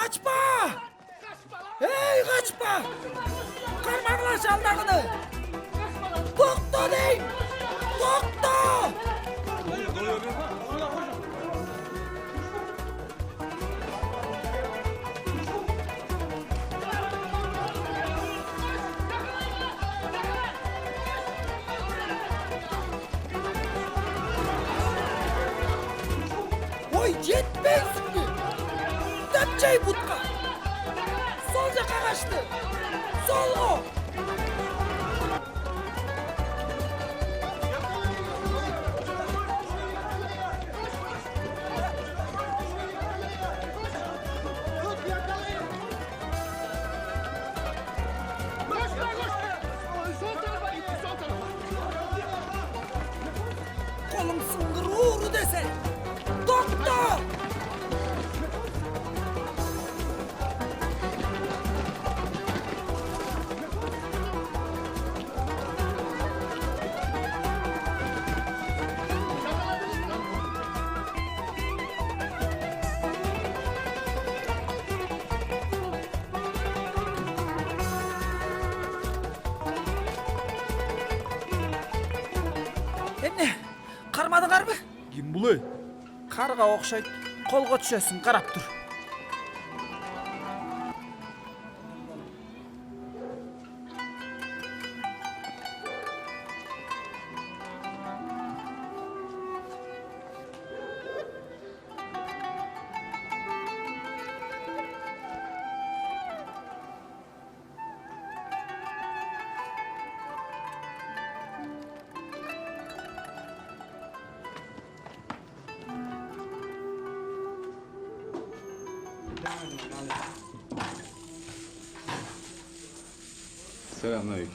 Kaçma! Hey kaçma! Karmağına şaldağını! Tokta deyim! Tokta! Oy yetmezsin mi? Dapçayı butka! Sol yaka kaçtı! Sol o! Kolum sındır uğru dese! Doktor! Emne, karmadыңар mı? Kim bulay? Karga okşayt, kolga düşesin, karap dur. Selamünaleyküm.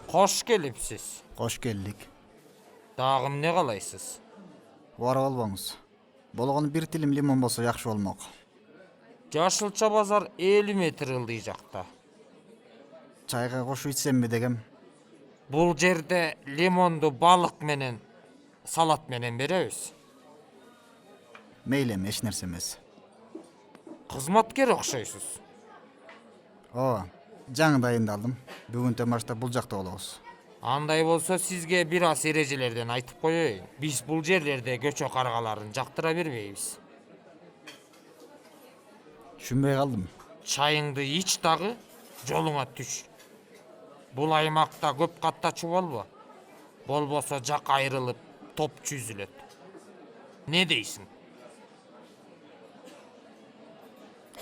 Hoş gelipsiz. Hoş geldik. Dağım ne kalaysız? Varıp albaňyz. Bolgany bir tilim limon bolsa ýakşy bolmak. Yaşılça bazar 50 metr ıldyjakta. Çayga goşup içsemmi degem. Bul jerde limondu balık menen, salat menen berебiz. Meýlem eç nerse emes. Kızmatker okşaysız. O, jaňy daýyndaldım. Bugün temaşda bul jakda bolabыз. Anday bolsa sizge biraz erecelerden aytıp koyayım. Biz bul jerlerde göçö kargaların jaktıra bermeýiz. Düşünbey kaldım. Çayыңды iç dağı, joluňa düş. Bul aymakta köp kattaçı bolbo. Bolbosa jak ayrılıp top çüzület. Ne deysin?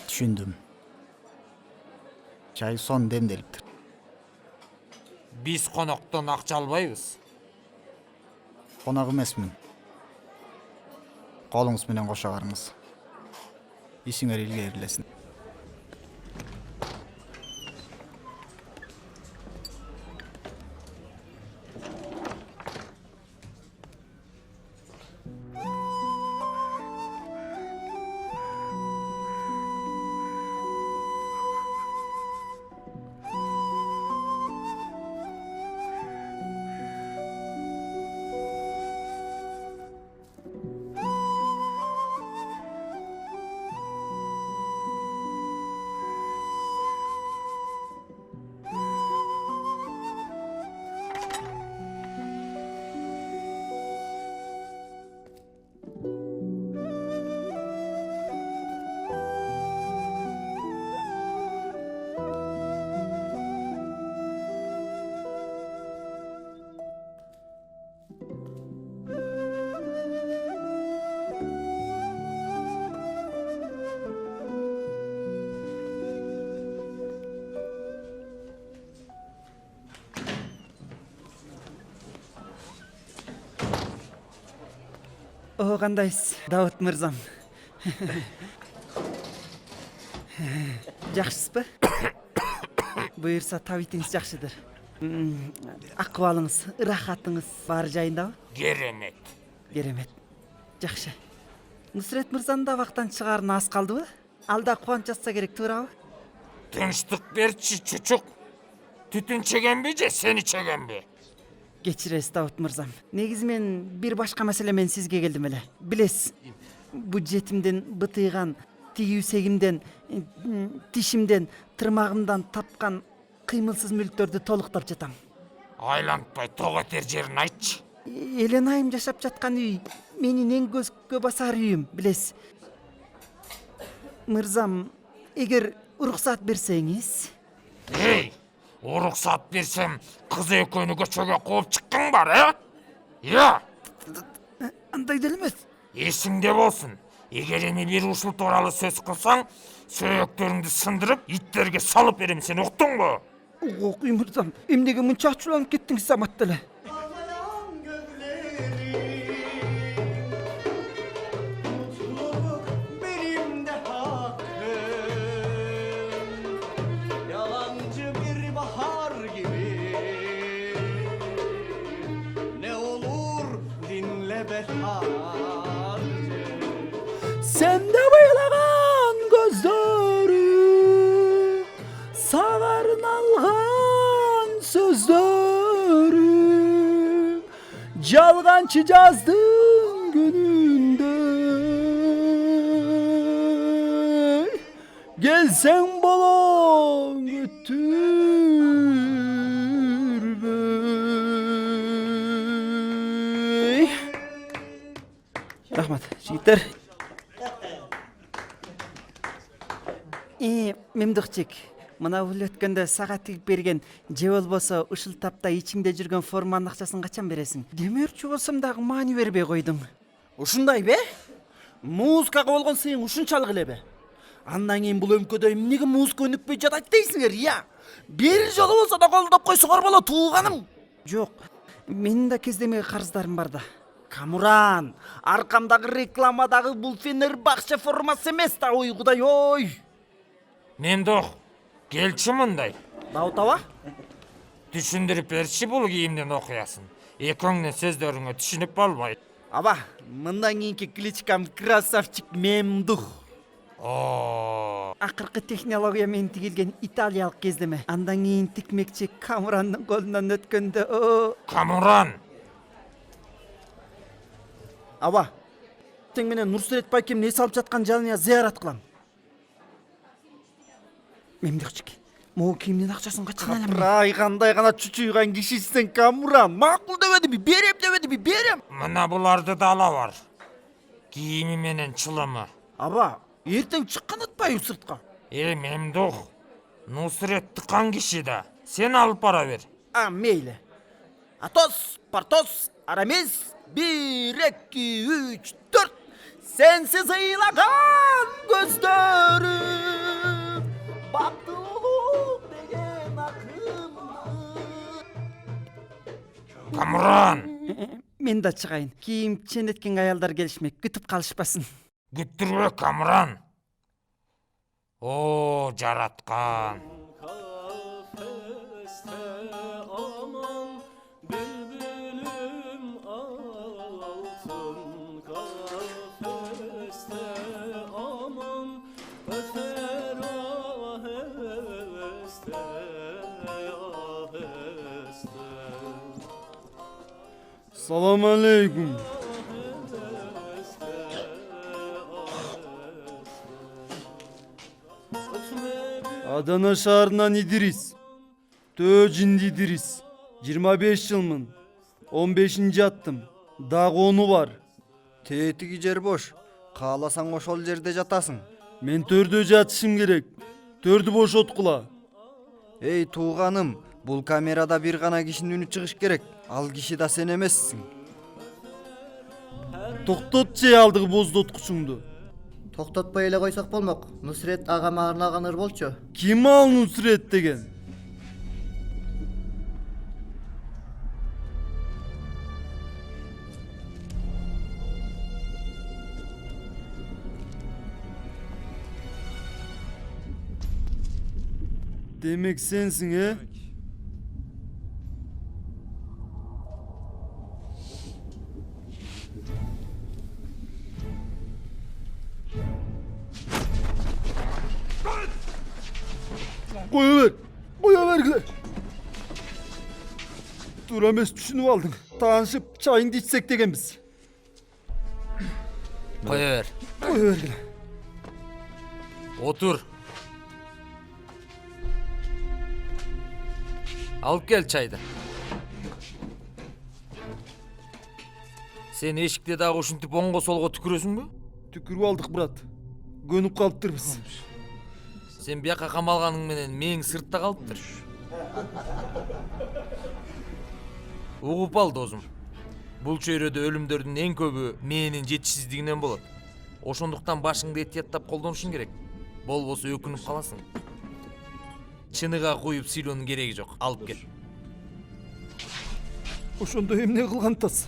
Düşündüm. Çay son demdelipdir. Biz konoktan akça albaybız. Konak emesmin. Koluňuz menen goşa baryňyz. İşiňer ilgerilesin. O kandayız Davut Mirzam. Jakşysy mı? Buyursa tabitiniz jakşıdır. Akbalınız, rahatınız var jayındabı? Geremet. Geremet. Jakşı. Нусрет мырзанын да абактан чыгаарына аз калдыбы? Ал да кубанч жатса керек, туурабы? Тынчтык берчи, чучук. Түтүн чегенби же сени чегенби? Кечиресиз Давут мырзам. Негизи мен бир башка маселе менен сизге келдим эле. Билесиз, бюджетимден бытыйган, тигүүсегимден, тишимден, тырмагымдан тапкан кыймылсыз мүлктөрдү толуктап жатам. Айлантпай ток этер жерин айтчы. Элен айым жашап жаткан үй менин эң көзгө басар үйүм, билесиз. Мырзам, эгер уруксат берсеңиз. Эй, уруксат берсем, кыз экөөнү көчөгө кууп чыккың бар, Я? Андай деле эмес. Эсиңде болсун. Эгер эми бир ушул тууралуу сөз кылсаң, сөөктөрүңдү сындырып, иттерге салып берем, сен уктуңбу? Окуй мырзам, эмнеге мынча ачууланып кеттиңиз замат деле? Benim de hakkım, yalancı bir bahar gibi. Ne olur dinle beharcı. Sende bayılagan gözlerim, sağarın algan sözlerim, Jalgancı jazdın gününde. Gelsen bolon götür bey. Rahmat, жигиттер. Мемдукчик, мына бул өткөндө сагат тигип берген же болбосо ушул тапта ичиңде жүргөн форманын акчасын качан бересиң? Демөөрчү болсом дагы маани бербей койдуң. Ушундай бе? Музыкага болгон сыйың ушунчалык эле бе? Андан кийин бул өмкөдө эмнеге музыка өнүкпөй жатат дейсиңер, Бир жолу болсо да колдоп койсоңор болот, тууганым. Жок, менин да кездемеге карыздарым бар да. Камуран, аркамдагы рекламадагы бул Фенербахче формасы эмес да, ой кудай ой. Мемдух, келчи мындай. Давут аба? Түшүндүрүп берчи бул кийимдин окуясын. Экөөңдүн сөздөрүңө түшүнүп болбойт. Аба, мындан кийинки кличкам красавчик Мемдух. Акыркы технология менен тигилген италиялык кездеме. Андан кийин тикмекчи Камурандын колунан өткөндө. Камуран! Аба, тең менен Нурсурет байкемдин эс алып жаткан жанына зыярат кылам. Мемдухчик, могу кийимдин акчасын качан алам? Капырай, кандай гана чучуйган кишисиң, Камуран. Макул дебедими, берем. Мына буларды да ала бар. Кийими менен чылымы. Аба, эртең чыккан атпайбы сыртка? Мемдух, Нусрет тыккан киши да. Сен алып бара бер. Мейли. Атос, Партос, Арамис, 1, 2, 3, 4. Sensiz ыйлаган көздөрүм, бактылуу деген акым. Камуран! Мен да чыгайын. Кийим ченеткен аялдар келишмек, күтүп калышпасын. Күттүрбө, Камуран. О, жараткан. Kafeste aman bülbülüm altın kafeste aman öter aheste aheste. Салам алейкум. Адана шаарынан Идирис. Төөжинди Идирис. 25 жылмын. 15-нчи аттым. Дагы 10 бар. Тетиги жер бош. Кааласаң ошол жерде жатасың. Мен төрдө жатышым керек. Төрдү бошоткула. Эй тууганым, бул камерада бир гана кишинин үнү чыгыш керек. Ал киши да сен эмессиң. Токтот же алдыгы боздоткучуңду. Токтотпой эле койсок болмок. Нусрет агама арнаган ыр болчу. Ким ал Нусрет деген? Demek sensin he? Koya vergile. Dur emez düşünüp aldın. Tanışıp çayını içsek degenmiz. Koya ver. Koya vergile. Otur. Alıp gel çaydı. Sen eşikte daha uşuntip ongo solgo tükürösün mü? Tükürüp aldık Murat. Gönüp kalıptır biz. Sen biyaka kamalgaның менен мээң сыртта калыптыр. Угуп ал досум. Бул чөйрөдө өлүмдөрдүн эң көбү мээнин жетишсиздигинен болот. Ошондуктан башыңды этияттап колдонушуң керек. Болбосо өкүнүп каласың. Чыныга коюп сүйлөөнүн кереги жок. Алып кел. Ошондо эмне кылган тас?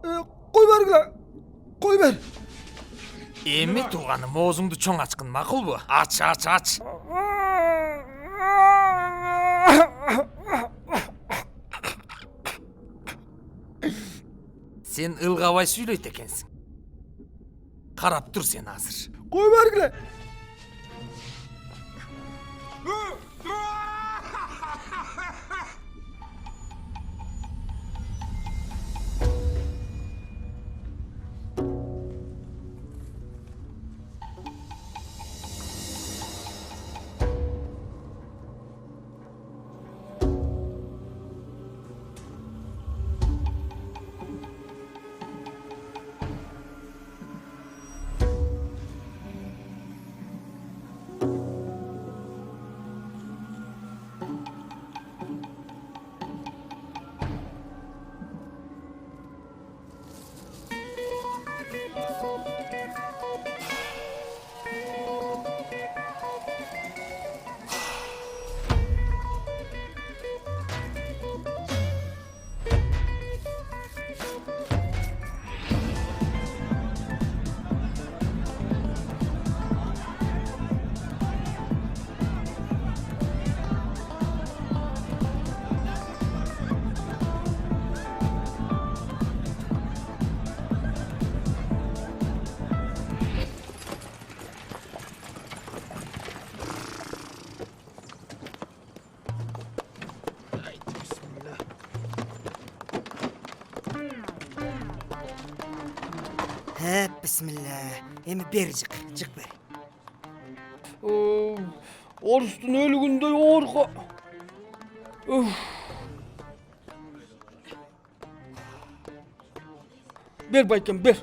Кой бергиле. Кой бер. Эми тууганым, оозуңду чоң ачкын, макулбу? Ач. Сен ылгабай сүйлөйт экенсиң. Карап тур сен азыр. Кой бергиле. Bismillah. Emi beri çık beri. Orustun ölügünde yoğurga. Ber bayken ber.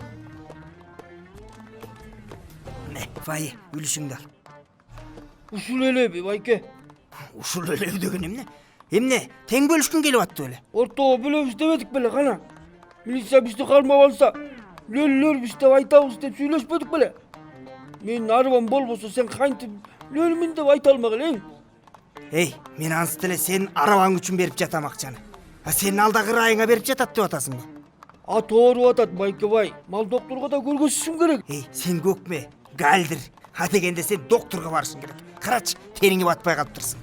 Ne? Fayi, gülüşüngdü al. Usul ele bir bayke. Uşul öyle ödegin emne? Emne, teң bölüşkün gelip attı öyle. Ortağı bölüp demedik bile kana. Milisa bizde kalma olsa. Lölür bizde aytağız deyip söyleşmedik bile. Men arabam bolbosa sen kayntip lölümün de ayta almağı lan. Hey, men ansız tele senin araban üçün berip jatamakçаны. Ha senin aldagı rayına berip jatat деп атасың ба? A doğru atat bayke bay. Mal doktorga da görgөзүшүң керек. Hey, sen gökme, galdir. Ha degende sen doktorga barışın gerek. Karaç, terine batpay kalıptırsın.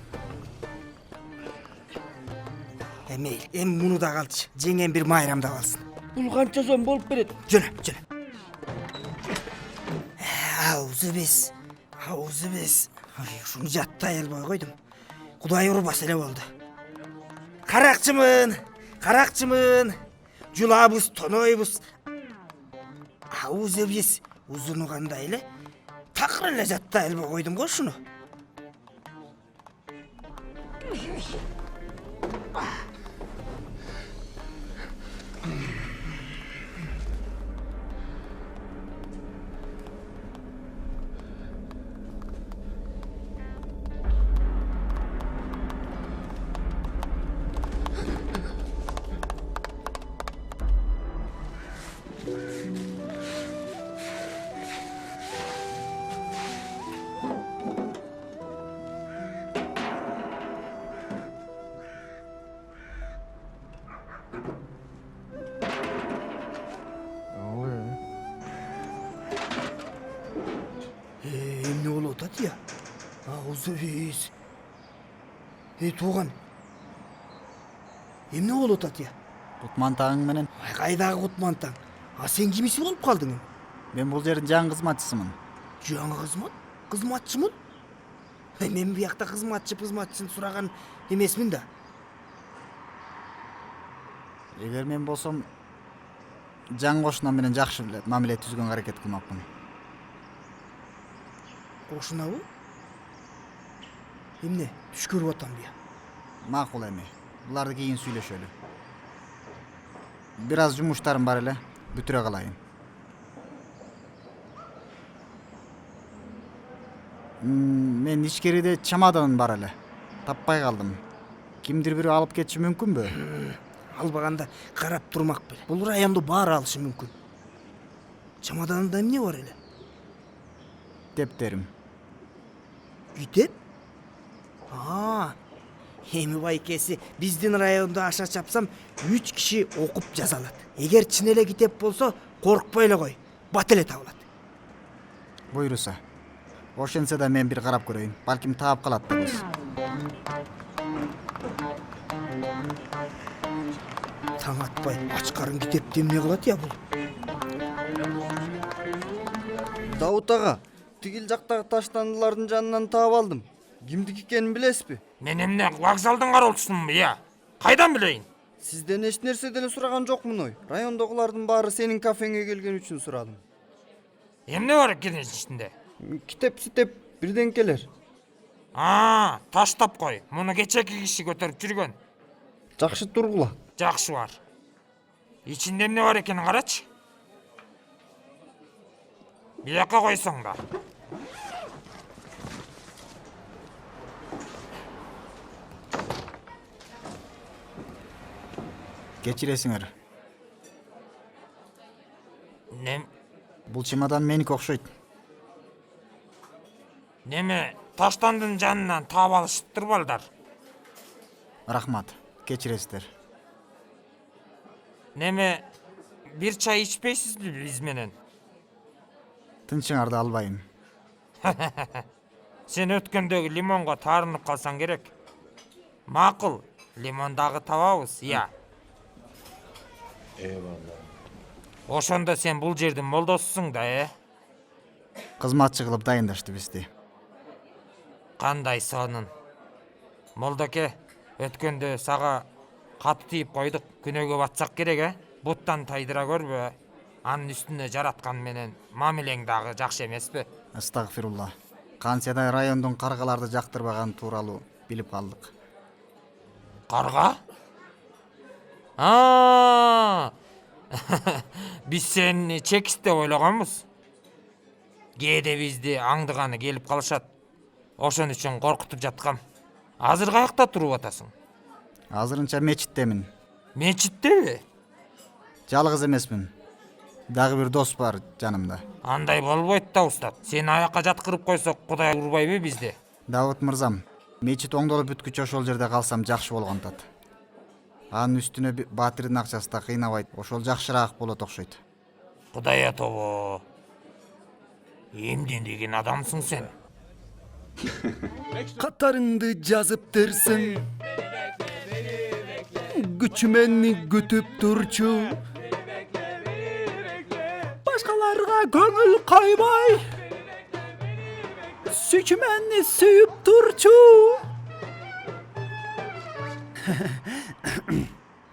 Meyli, em bunu da kaldıç. Jengen bir mayramda kalsın. Bul kança son bolup beret. Jönö. Auzu biz. Ay, şunu jatta elboy koydum. Kuday urbası ele oldu. Karakçımın. Julabız, tonoybuz. Auzu biz. Uzunu kандай ele. Takır ele jatta elboy koydum koy şunu. Ne olu otat ya? Auzu biz. Tuğan. Ne olu otat ya? Кутмантагың менен Кайдагы Кутмантаң? Sen kimisi bolup kaldың? мен бул жердин жаңы кызматчысымын. Жаңы кызмат? Кызматчымын? Мен биякта кызматчысын сураган эмесмин да. Эгер мен болсом жан кошунам менен жакшы мамиле түзгөнгө аракет кылмакмын. Кошунабы? Эмне? Түш көрүп атам бия. Макул эми. Буларды кийин сүйлөшөлү. Бир аз жумуштарым бар эле, бүтүрө калайын. Мен ичкериде чамадан бар эле. Таппай калдым. Кимдир бири алып кетиши мүмкүнбү? Албаганда карап турмак беле. Бул районду баары алышы мүмкүн. Чамаданында эмне бар эле? Тептерим. Күйтеп? Эми байкеси биздин районда аша чапсам 3 киши окуп жаза алат. Эгер чын эле китеп болсо, коркпой эле кой. Бат эле табылат. Буйруса. Ошентсе да мен бир карап көрөйүн. Балким таап калат да болсо. Таң атпай ачкарын китепти эмне кылат я бул? Давут ага, тигил жактагы таштандылардын жанынан таап алдым. Кимдики экенин билесизби? Мен эмне вокзалдын кароолчусумунбу, я? Кайдан билейин? Сизден эч нерсе деле сураган жокмун ой. Райондогулардын баары сенин кафеңе келген үчүн сурадым. Эмне бар экен ичинде? Китеп бирденкелер. Таштап кой. Муну кечеки киши көтөрүп жүргөн. Жакшы тургула. Жакшы бар. Ичинде эмне бар экенин карачы. Бияка койсоң да. Кечиресиңер. Бул чемодан меники окшойт. Неме таштандын жанынан таап алышыптыр балдар. Рахмат. Кечиресиздер. Неме бир чай ичпейсизби биз менен? Тынчыңарды албайм. Сен өткөндөгү лимонго таарынып калсаң керек. Макул, лимон дагы табабыз, я. Ошондо сен бул жердин молдосусуң да, Кызматчы кылып дайындашты бизди. Кандай сонун. Молдоке, өткөндө сага каты тийип койдук. Күнөөгө батсак керек, Буттан тайдыра көрбө. Анын үстүнө жараткан менен мамилең дагы жакшы эмеспи? Астагфирулла. Кантсе да райондун каргаларды жактырбаган тууралуу билип калдык. Карга? Биз сени чекист деп ойлогонбуз. Кээде бизди аңдыганы келип калышат. Ошон үчүн коркутуп жаткам. Азыр каякта туруп атасың? Азырынча мечиттемин. Мечиттеби? Жалгыз эмесмин. Дагы бир дос бар жанымда. Андай болбойт да, устат. Сени аякка жаткырып койсок, Кудай урбайбы бизди? Давут мырзам, мечит оңдолуп бүткүчө ошол жерде калсам жакшы болгонтат. Анын үстүнө Батирдин акчасы да кыйнабайт. Ошол жакшыраак болот окшойт. Кудай атобо. Эмне деген адамсың сен? Катарыңды жазыптырсың, күчүмени күтүп турчу, башкаларга көңүл койбой, сүйчүмени сүйүп турчу.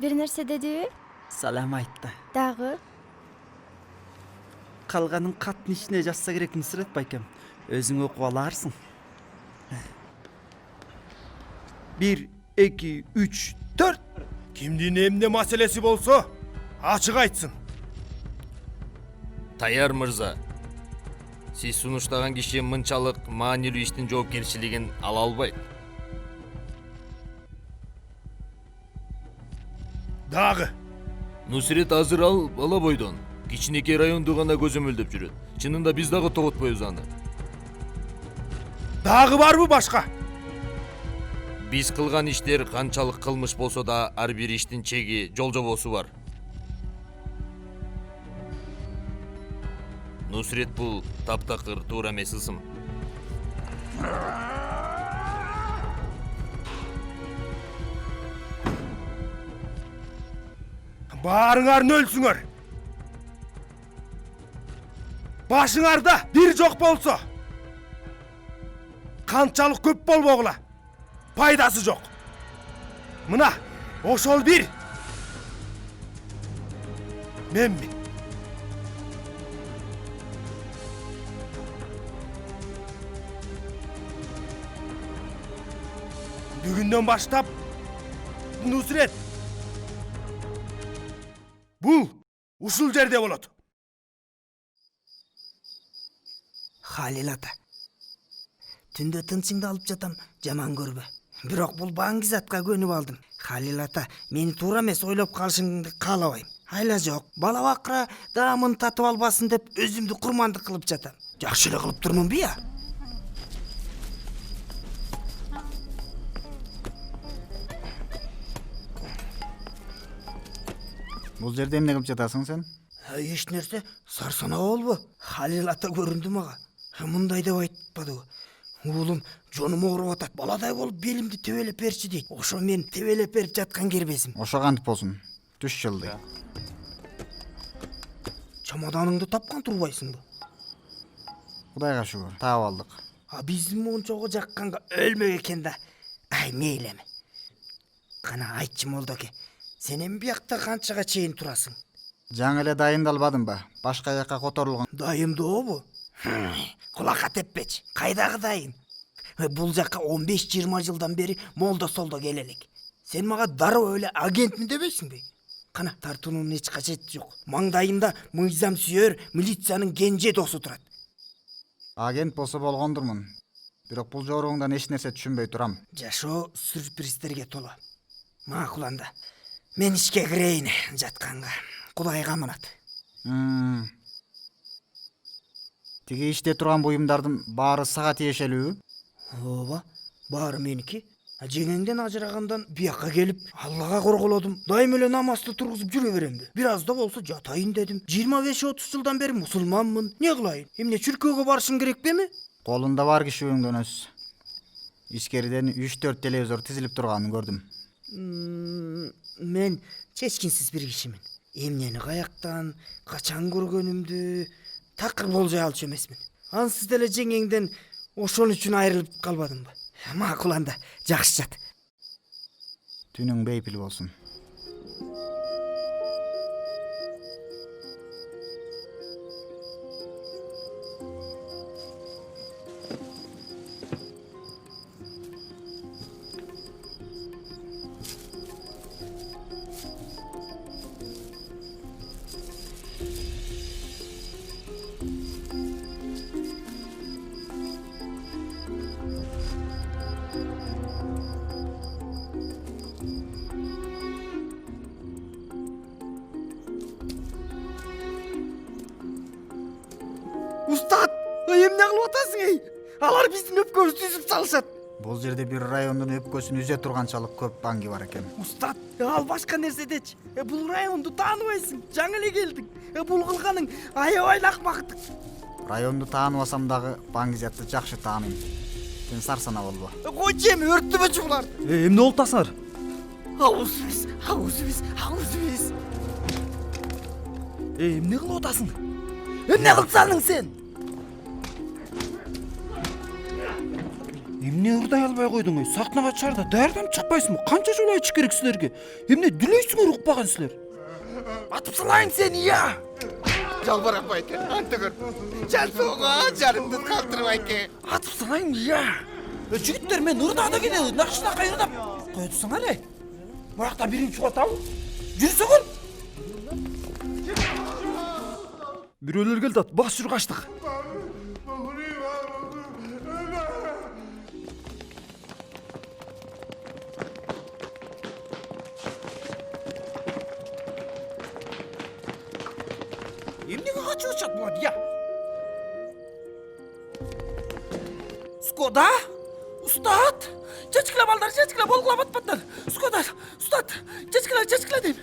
Бир нерсе деди? Салам айтты. Дагы? Калганын каттын ичине жазса керек Нусрет байкем. Өзүң окуп аларсың. 1, 2, 3, 4. Кимдин эмне маселеси болсо, ачык айтсын. Таяр мырза, сиз сунуштаган киши мынчалык маанилүү иштин жоопкерчилигин ала албайт. Дагы. Нусрет азыр ал бала бойдон, кичинекей районду гана көзөмөлдөп жүрөт. Чынында биз дагы тоготпойбуз аны. Дагы барбы башка? Биз кылган иштер канчалык кылмыш болсо да ар бир иштин чеги, жол жобосу бар. Нусрет бул таптакыр туура эмес ысым. Баарыңарын өлсүңөр. Башыңарда бир жок болсо, канчалык көп болбогула. Пайдасы жок. Мына ошол бир менмин. Бүгүндөн баштап Нусрет бул ушул жерде болот. Халил ата. Түндө тынчыңды алып жатам, жаман көрбө. Бирок бул баңгизатка көнүп алдым. Халил ата, мени туура эмес ойлоп калышыңды каалабайм. Айла жок, бала бакыра даамын татып албасын деп өзүмдү курмандык кылып жатам. Жакшы эле кылып турмунбу я? Бул жерде эмне кылып жатасың сен? Эч нерсе, сарсана болбу. Халил ата көрүндү мага. Мындай деп айтпадыбы? Уулум жонум ооруп атат. Баладай болуп белимди тебелеп берчи дейт. Ошо мен тебелеп берип жаткан кербесим. Ошо кантип болсун? Түш жылдый. Чамаданыңды тапкан турбайсыңбы? Кудайга шүгүр, таап алдык. Биздин мончого жакканга өлмөк экен да. Ай мейлеми. Кана айтчы молдоке, сен эми биякта канчага чейин турасың? Жаңы эле дайындалбадымбы? Башка жакка которулган. Дайындообу? Кулакка теппечи. Кайдагы дайын? Бул жакка 15-20 жылдан бери молдо солдо келе элек. Сен мага дароо эле агентмин дебейсиңби? Кана тартуунун эч кажети жок. Маңдайымда мыйзам сүйөр милициянын кенже досу турат. Агент болсо болгондурмун. Бирок бул жорууңдан эч нерсе түшүнбөй турам. Жашоо сюрприздерге толо. Макул анда. Мен ишке кирейин жатканга. Кудайга аманат. Тиги иште турган буюмдардын баары сага тиешелүүбү? Ооба, баары меники. Жеңеңден ажырагандан биякка келип, Аллага корголодум. Дайым эле намазды тургузуп жүрө беремди. Бир аз да болсо жатайын дедим. 25-30 жылдан бери мусулманмын. Не кылайын? Эмне чүркөөгө барышым керек беми? Колунда бар киши өңдөнөс. Ичкериден 3-4 телевизор тизилип турганын көрдүм. Мен чечкинсиз бир кишимин. Эмнени каяктан, качан көргөнүмдү такыр болжой алчу эмесмин. Ансыз деле жеңеңден ошон үчүн айрылып калбадымбы? Макул анда, жакшы жат. Түнүң бейпил болсун. Устат, эмне кылып атасың эй? Алар биздин өпкөбүздү үзүп салышат. Бул жерде бир райондун өпкөсүн үзе турганчалык көп банги бар экен. Устат, ал башка нерсе дечи. Бул районду тааныбайсың, жаңы эле келдиң. Бул кылганың аябай акмактык. Районду тааныбасам дагы баңгизатты жакшы тааныйм. Сен сарсана болбо. Койчу эми өрттөбөчү булар. Эмне болуп атасыңар? Аузубиз. Эмне кылып атасың? Эмне кылсаң сен? Эмне ырдай албай койдуң? Сахнага чыгарда даярданып чыкпайсыңбы? Канча жолу айтыш керек силерге? Эмне дүлөйсүңөр укпаган силер? Атып салайын сени я. Жалбарам байке, антыгыр. Жалсоға жарымды қалтырып айке. Атып салайын я. Жігіттер, мен ырдада келе, нақшына қайырдап. Қойдысың әле? Барақта биринчи атабы. Жүрсөңөр. Бирөөлөр келди ат, бас жүр качтык. Эмнеге качып атышат булар, я? Скода? Устат! Чечкиле балдар, чечкиле, болгула батпаттар. Скода, устат, чечкиле дейм.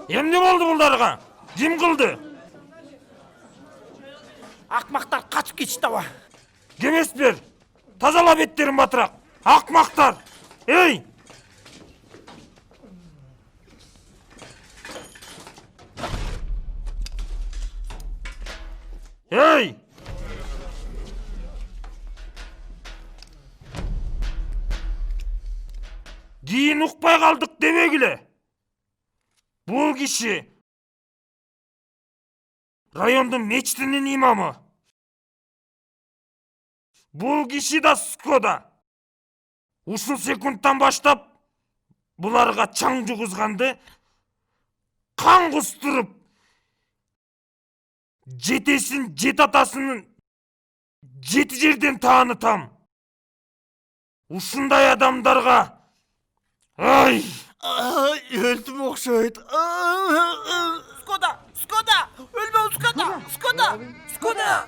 Эмне болду булдарга? Ким кылды? Акмактар качып кетишти аба. Кемеспер. Тазала беттерин батыраак. Акмактар! Эй! Эй! Кийин укпай калдык демегиле. Бул киши райондун мечитинин имамы. Бул киши да Скода. Ушул секундтан баштап буларга чаң жугузганды кан кустуруп жетесин жет атасынын жети жерден таанытам. Ушундай адамдарга ай Өлтүм окшойт. Скода! Скода! Өлмө, Скода! Скода! Скода!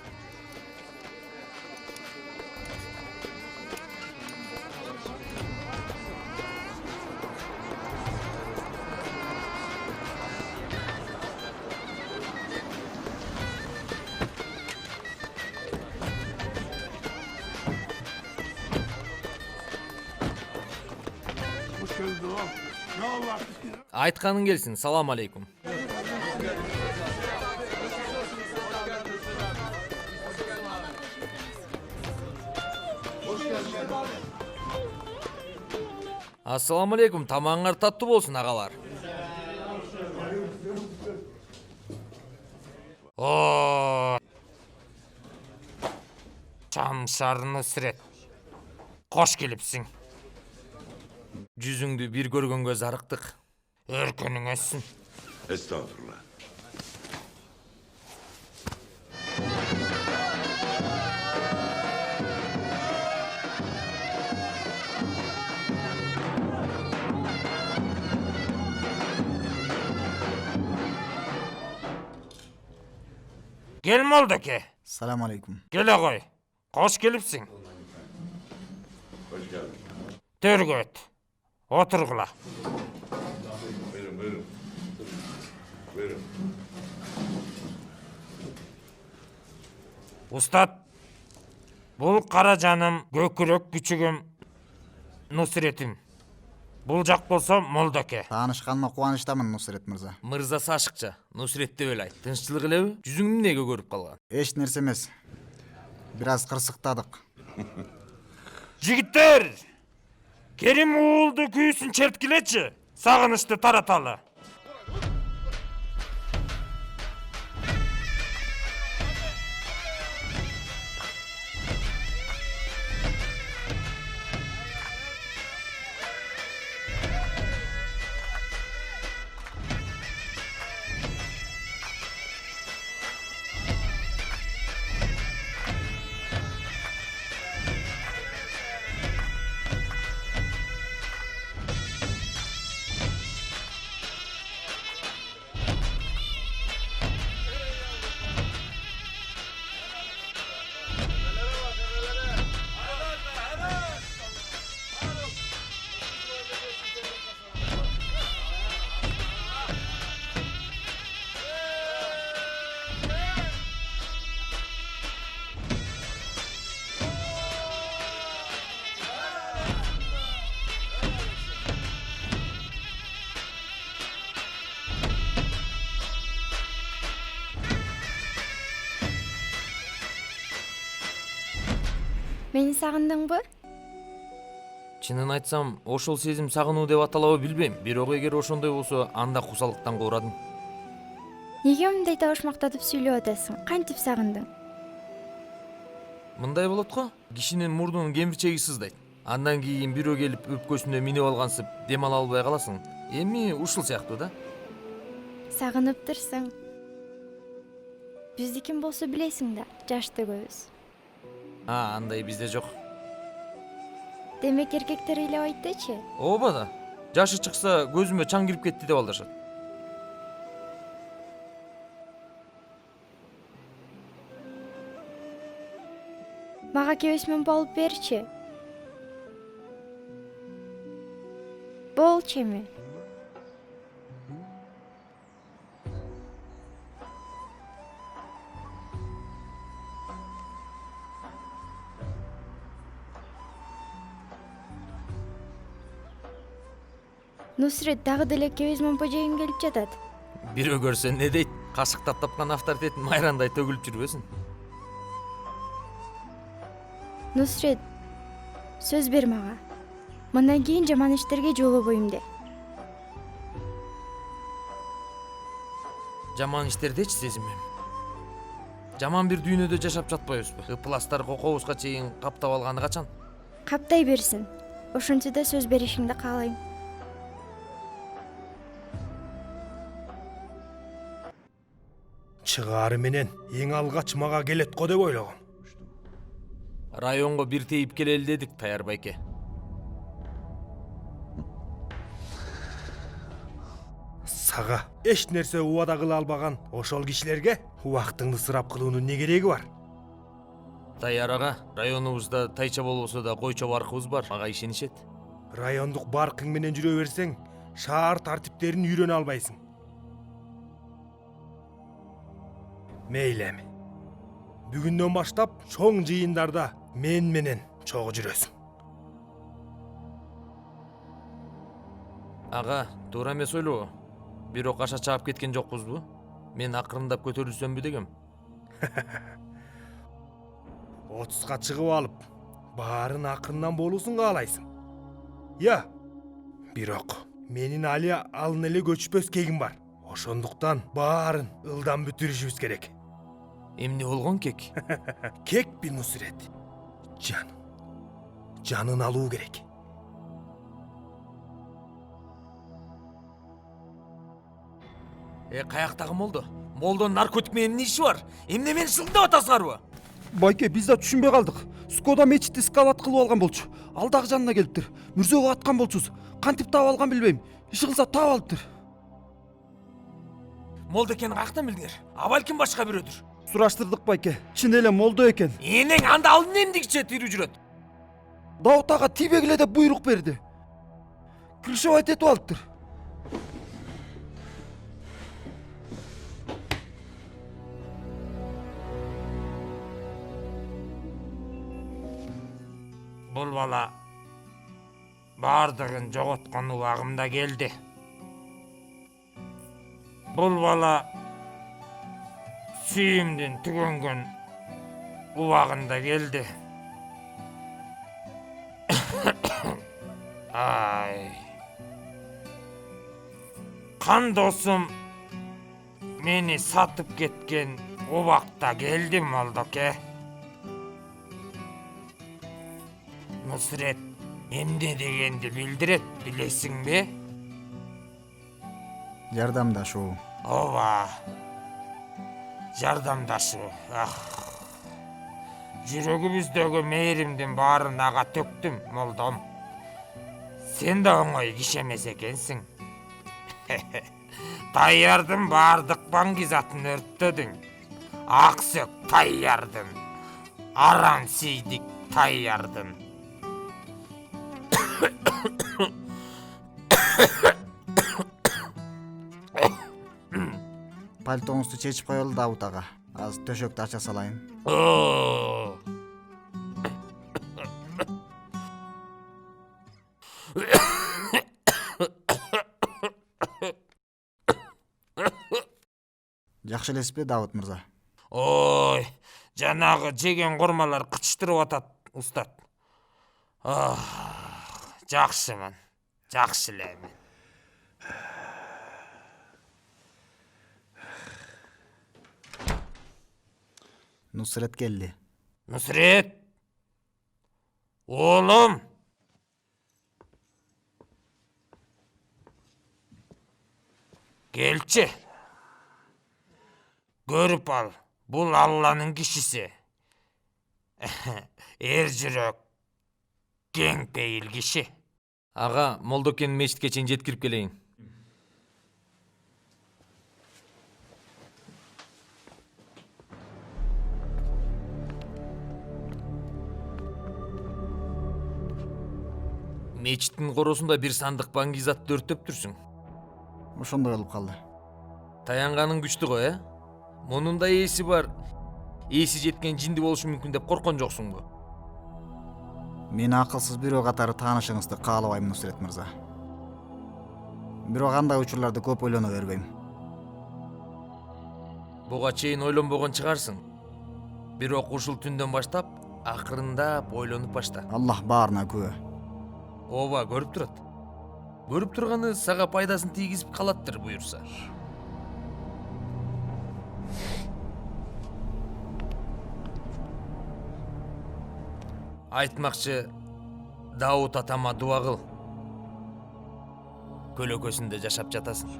Айтканың келсин. Салам алейкум. Ассаламу алейкум. Тамаңар таттуу болсун, агалар. О! Шамшар Нусрет. Кош келипсиң. Жүзүңдү бир көргөнгө зарыктык. Өркөнүң өссүн. Estağfurullah. Кел Молдоке. Салам алейкум. Келе кой. Кош келипсиң. Төргө өт. Отургула. Buyurun. Устат, бул кара жаным, көкүрөк күчүгүм, Нусретим. Бул жак болсо Молдоке. Таанышканыма кубанычтамын, Нусрет мырза. Мырзасы ашыкча. Нусрет деп эле айт. Тынччылык элеби? Жүзүң эмнеге көрүп калган? Эч нерсе эмес. Бир аз кырсыктадык. Жигиттер, Керим уулду күйүүсүн черткилечи. Сагынычты тараталы. Мени сагындыңбы? Чынын айтсам, ошол сезим сагынуу деп аталабы билбейм. Бирок эгер ошондой болсо, анда кусалыктан куурадым. Неге мындай табышмактатып сүйлөп атасың? Кантип сагындың? Мындай болот го, кишинин мурдунун кемирчеги сыздайт. Андан кийин бирөө келип өпкөсүнө минип алгансып, дем ала албай каласың. Эми ушул сыяктуу да. Сагыныптырсың. Биздикин болсо билесиң да, жаштыгыбыз. Андай бизде жок. Демек эркектер ыйлап айтчы. Ооба да. Жашы чыкса, көзүмө чаң кирип кетти деп алдашат. Мага кебесмен болуп берчи. Болчу эми. Нусрет дагы деле экөөбүз момпожейим келип жатат. Бирөө көрсө не дейт? Кашыктап тапкан авторитетин майрандай төгүлүп жүрбөсүн. Нусрет, сөз бер мага. Мындан кийин жаман иштерге жолобойм де. Жаман иштердечи сезимем. Жаман бир дүйнөдө жашап жатпайбызбы? Ыпластар кокобузга чейин каптап алганы качан? Каптай берсин. Ошентсе да сөз беришиңди каалайм. Чыгаары менен эң алгач мага келет го деп ойлогом. Районго бир тейип келели дедик, Таяр байке. Сага эч нерсе убада кыла албаган ошол кишилерге убактыңды ысырап кылуунун не кереги бар? Таяр ага, районубузда тайча болбосо да койчо баркыбыз бар, ага ишенишет. Райондук баркың менен жүрө берсең, шаар тартиптерин үйрөнө албайсың. Мейли эми. Бүгүндөн баштап чоң жыйындарда мен менен чогуу жүрөсүң. Ага, туура эмес ойлобу? Бирок аша чаап кеткен жокпузбу? Мен акырындап көтөрүлсөмбү дегем. 30га чыгып алып, баарын акырынан болуусун каалайсың. Я, бирок менин али алын эле көчпөс кегим бар. Ошондуктан баарын ылдам бүтүрүшүбүз керек. Эмне болгон кек? Кек бир Нусрет. Жанын алуу керек. Каяктагы молдо? Молдонун наркотик менен эмне иши бар? Эмне мени шылдап атасыңарбы? Байке, биз да түшүнбөй калдык. Скода мечитти скалат кылып алган болчу. Ал дагы жанына келиптир. Мүрзөгө аткан болчусуз. Кантип таап алган билбейм. Иши кылса таап алыптыр. Молдо экенин каяктан билдиңер? А балким башка бирөөдүр. Сураштырдык байке. Чын эле молдо экен. Энең анда ал эмдигиче тирүү жүрөт? Даут ага тийбегиле деп буйрук берди. Крышевать этип алыптыр. Бул бала бардыгын жоготкон убагымда келди. Бул бала сүйүмдүн түгөнгөн убагында келди. Ай. Кан досум мени сатып кеткен убакта келди Молдоке. Нусрет эмне дегенди билдирет, билесиңби? Жардамдашуу. Ооба. Жардамдашуу. Жүрөгүбүздөгү мээримдин баарын ага төктүм, молдом. Сен да оңой киши эмес экенсиң. Таярдын баардык баңгизатын өрттөдүң. Аксөк Таярдын. Арам сийдик Таярдын. Пальтоңузду чечип коелу, Давут ага. Азыр төшөктү ача салайын. Жакшы элесизби, Давут мырза? Ой, жанагы жеген курмалар кычтырып атат, устат. Жакшымын. Жакшы элемин. Нусрет келди. Нусрет! Оğlum! Келчи. Көрүп ал. Бул Алланын кишиси. Эр жүрөк. Кең пейил киши. Ага, молдо экенин мечитке чейин жеткирип келейин. Мечиттин коросунда бир сандык баңгизатты өрттөптүрсүң. Ошондой болуп калды. Таянганың күчтүү го, Мунун да ээси бар. Ээси жеткен жинди болушу мүмкүн деп корккон жоксуңбу? Мени акылсыз бирөө катары таанышыңызды каалабайм, Нусрет мырза. Бирок андай учурларда көп ойлоно бербейм. Буга чейин ойлонбогон чыгарсың. Бирок ушул түндөн баштап акырындап ойлонуп башта. Аллах баарына күбө. Ооба, көрүп турат. Көрүп турганы сага пайдасын тийгизип калаттыр буюрса. Айтмакчы, Даут атама дуа кыл. Көлөкөсүндө жашап жатасың.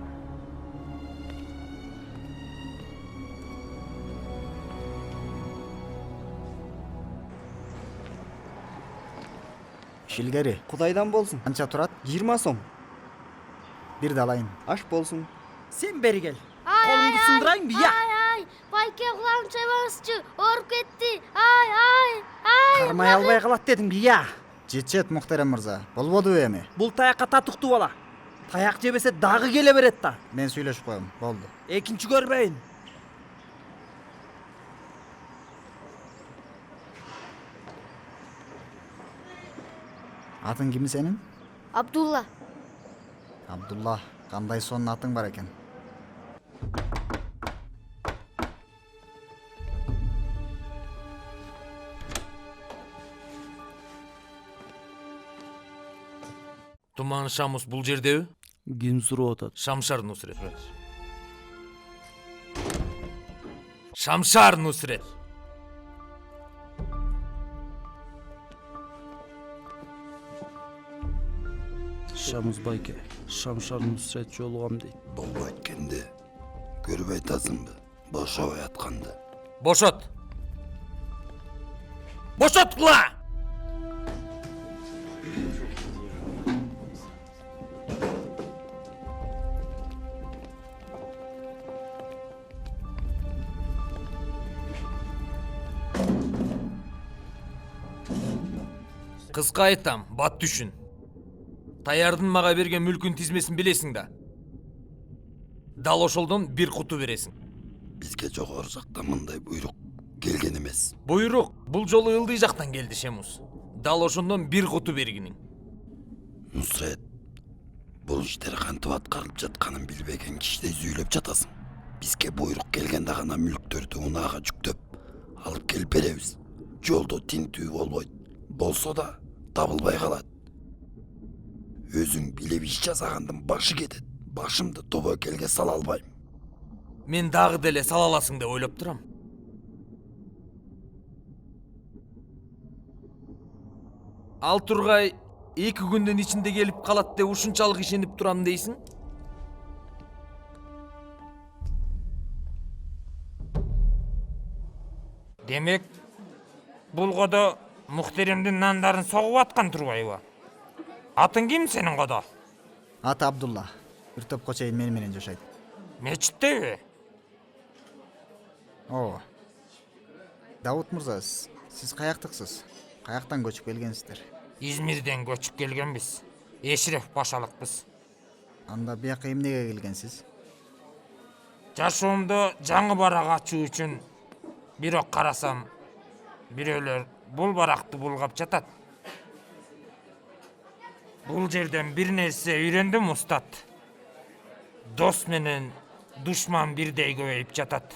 Шилгери, Кудайдан болсун. канча турат? 20 сом. Бирди алайын. Аш болсун. Сен бери кел. Колуңду сындырайын бия. Ай, байке кулагым чабаңызчы, ооруп кетти. Ай. Кармай албай калат дедим бия. Жетет Мухтарем мырза. Болбодубу эми? Бул таякка татыктуу бала. Таяк жебесе дагы келе берет да. Мен сүйлөшүп коем. Болду. Экинчи көрбөйүн. Атың ким сенин? Абдулла. Абдулла. Кандай сонун атың бар экен. Туман Шамус бул жердеби? Ким сурап атат? Шамшар Нусрет. Шамшар Нусрет. Шамуз байке, Шамшар Нусрет жолугам дейт. Болбой айткенде көрүп айтасыңбы? Бошобой атканды. Бошот. Бошот кула! Кыска айтам, бат түшүн. Таярдын мага берген мүлкүн тизмесин билесиң да. Дал ошолдон бир куту бересиң. Бизге жогору жактан мындай буйрук келген эмес. Буйрук бул жолу ылдый жактан келди Шемус. Дал ошондон бир куту бергиниң. Нусрет, бул иштер кантип аткарылып жатканын билбеген кишидей зүйлөп жатасың. Бизге буйрук келгенде гана мүлктөрдү унаага жүктөп алып келип беребиз. Жолдо тинтүү болбойт. Болсо да табылбай калат. Өзүң билип иш жасагандын башы кетет. Башымды тобокелге сала албайм. Мен дагы деле сала аласың деп ойлоп турам. Ал Тургай 2 күндүн ичинде келип калат деп ушунчалык ишенип турам дейсиң? Демек, бул кодо Мухтеремдин нандарын согуп аткан Тургайбы? Атың ким сенин кодо? Аты Абдулла. Бир топко чейин мени менен жашайт. Мечиттеби? Ооба. Давут мырза, сиз каяктыксыз? Каяктан көчүп келгенсиздер? Измирден көчүп келгенбиз. Эшреф башалыкпыз. Анда бияка эмнеге келгенсиз? Жашоомдо жаңы барак ачуу үчүн. Бирок карасам, бирөөлөр бул баракты булгап жатат. Бул жерден бир нерсе үйрөндүм, устат. Дос менен душман бирдей көбөйүп жатат.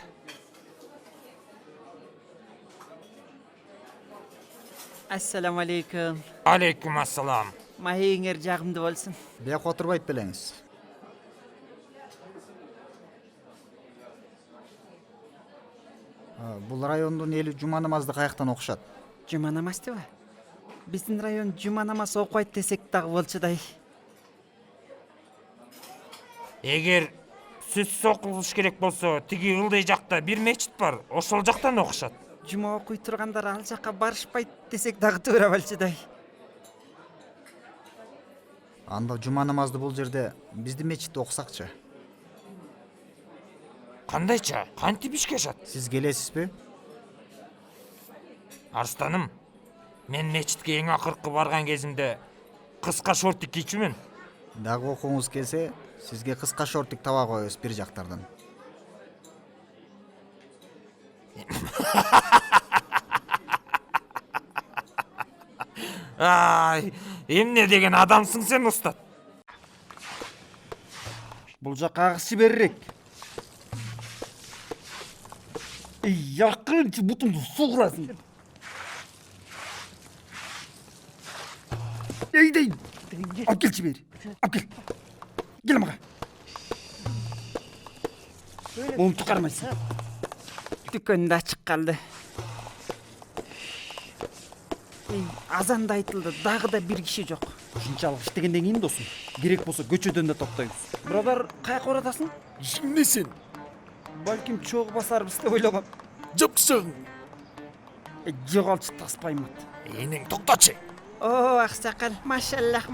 Ассаламу алейкум. Алейкум ассалам. Маегиңер жагымды болсун. Бияка отурбайт белеңиз. Бул райондун эли жума намазды каяктан окушат? Жума намаздыбы? Биздин район жума намаз окубайт десек дагы болчудай. Эгер сөзсүз окулуш керек болсо, тиги ылдый жакта бир мечит бар, ошол жактан окушат. Жума окуй тургандар ал жакка барышпайт десек дагы туура болчудай. Анда жума намазды бул жерде биздин мечитте окусакчы. Кандайча? Кантип ишке ашат? Сиз келесизби? Арстаным, мен мечитке эң акыркы барган кезимде кыска шортик кийчүмүн. Дагы окуңуз келсе, сизге кыска шортик таба коебуз бир жактардан. Ай, эмне деген адамсың сен, устат? Бул жакка агыс жиберерек. Якынчы бутумду сугурасың. Ey, алып келчи бери. Алып кел. Кел мага. Момду кармайсың. Дүкөндө ачык калды. Азанда айтылды, дагы да бир киши жок. Ушунчалык иштегенден кийин досум, керек болсо көчөдөн да топтойбуз. Биродер, каяка баратасың? Кимде сен? Балким чогуу басарбыз деп ойлогом. Жапсың. Жоголчу таспаймат. Энең токточу. О, аксакал, машаллах.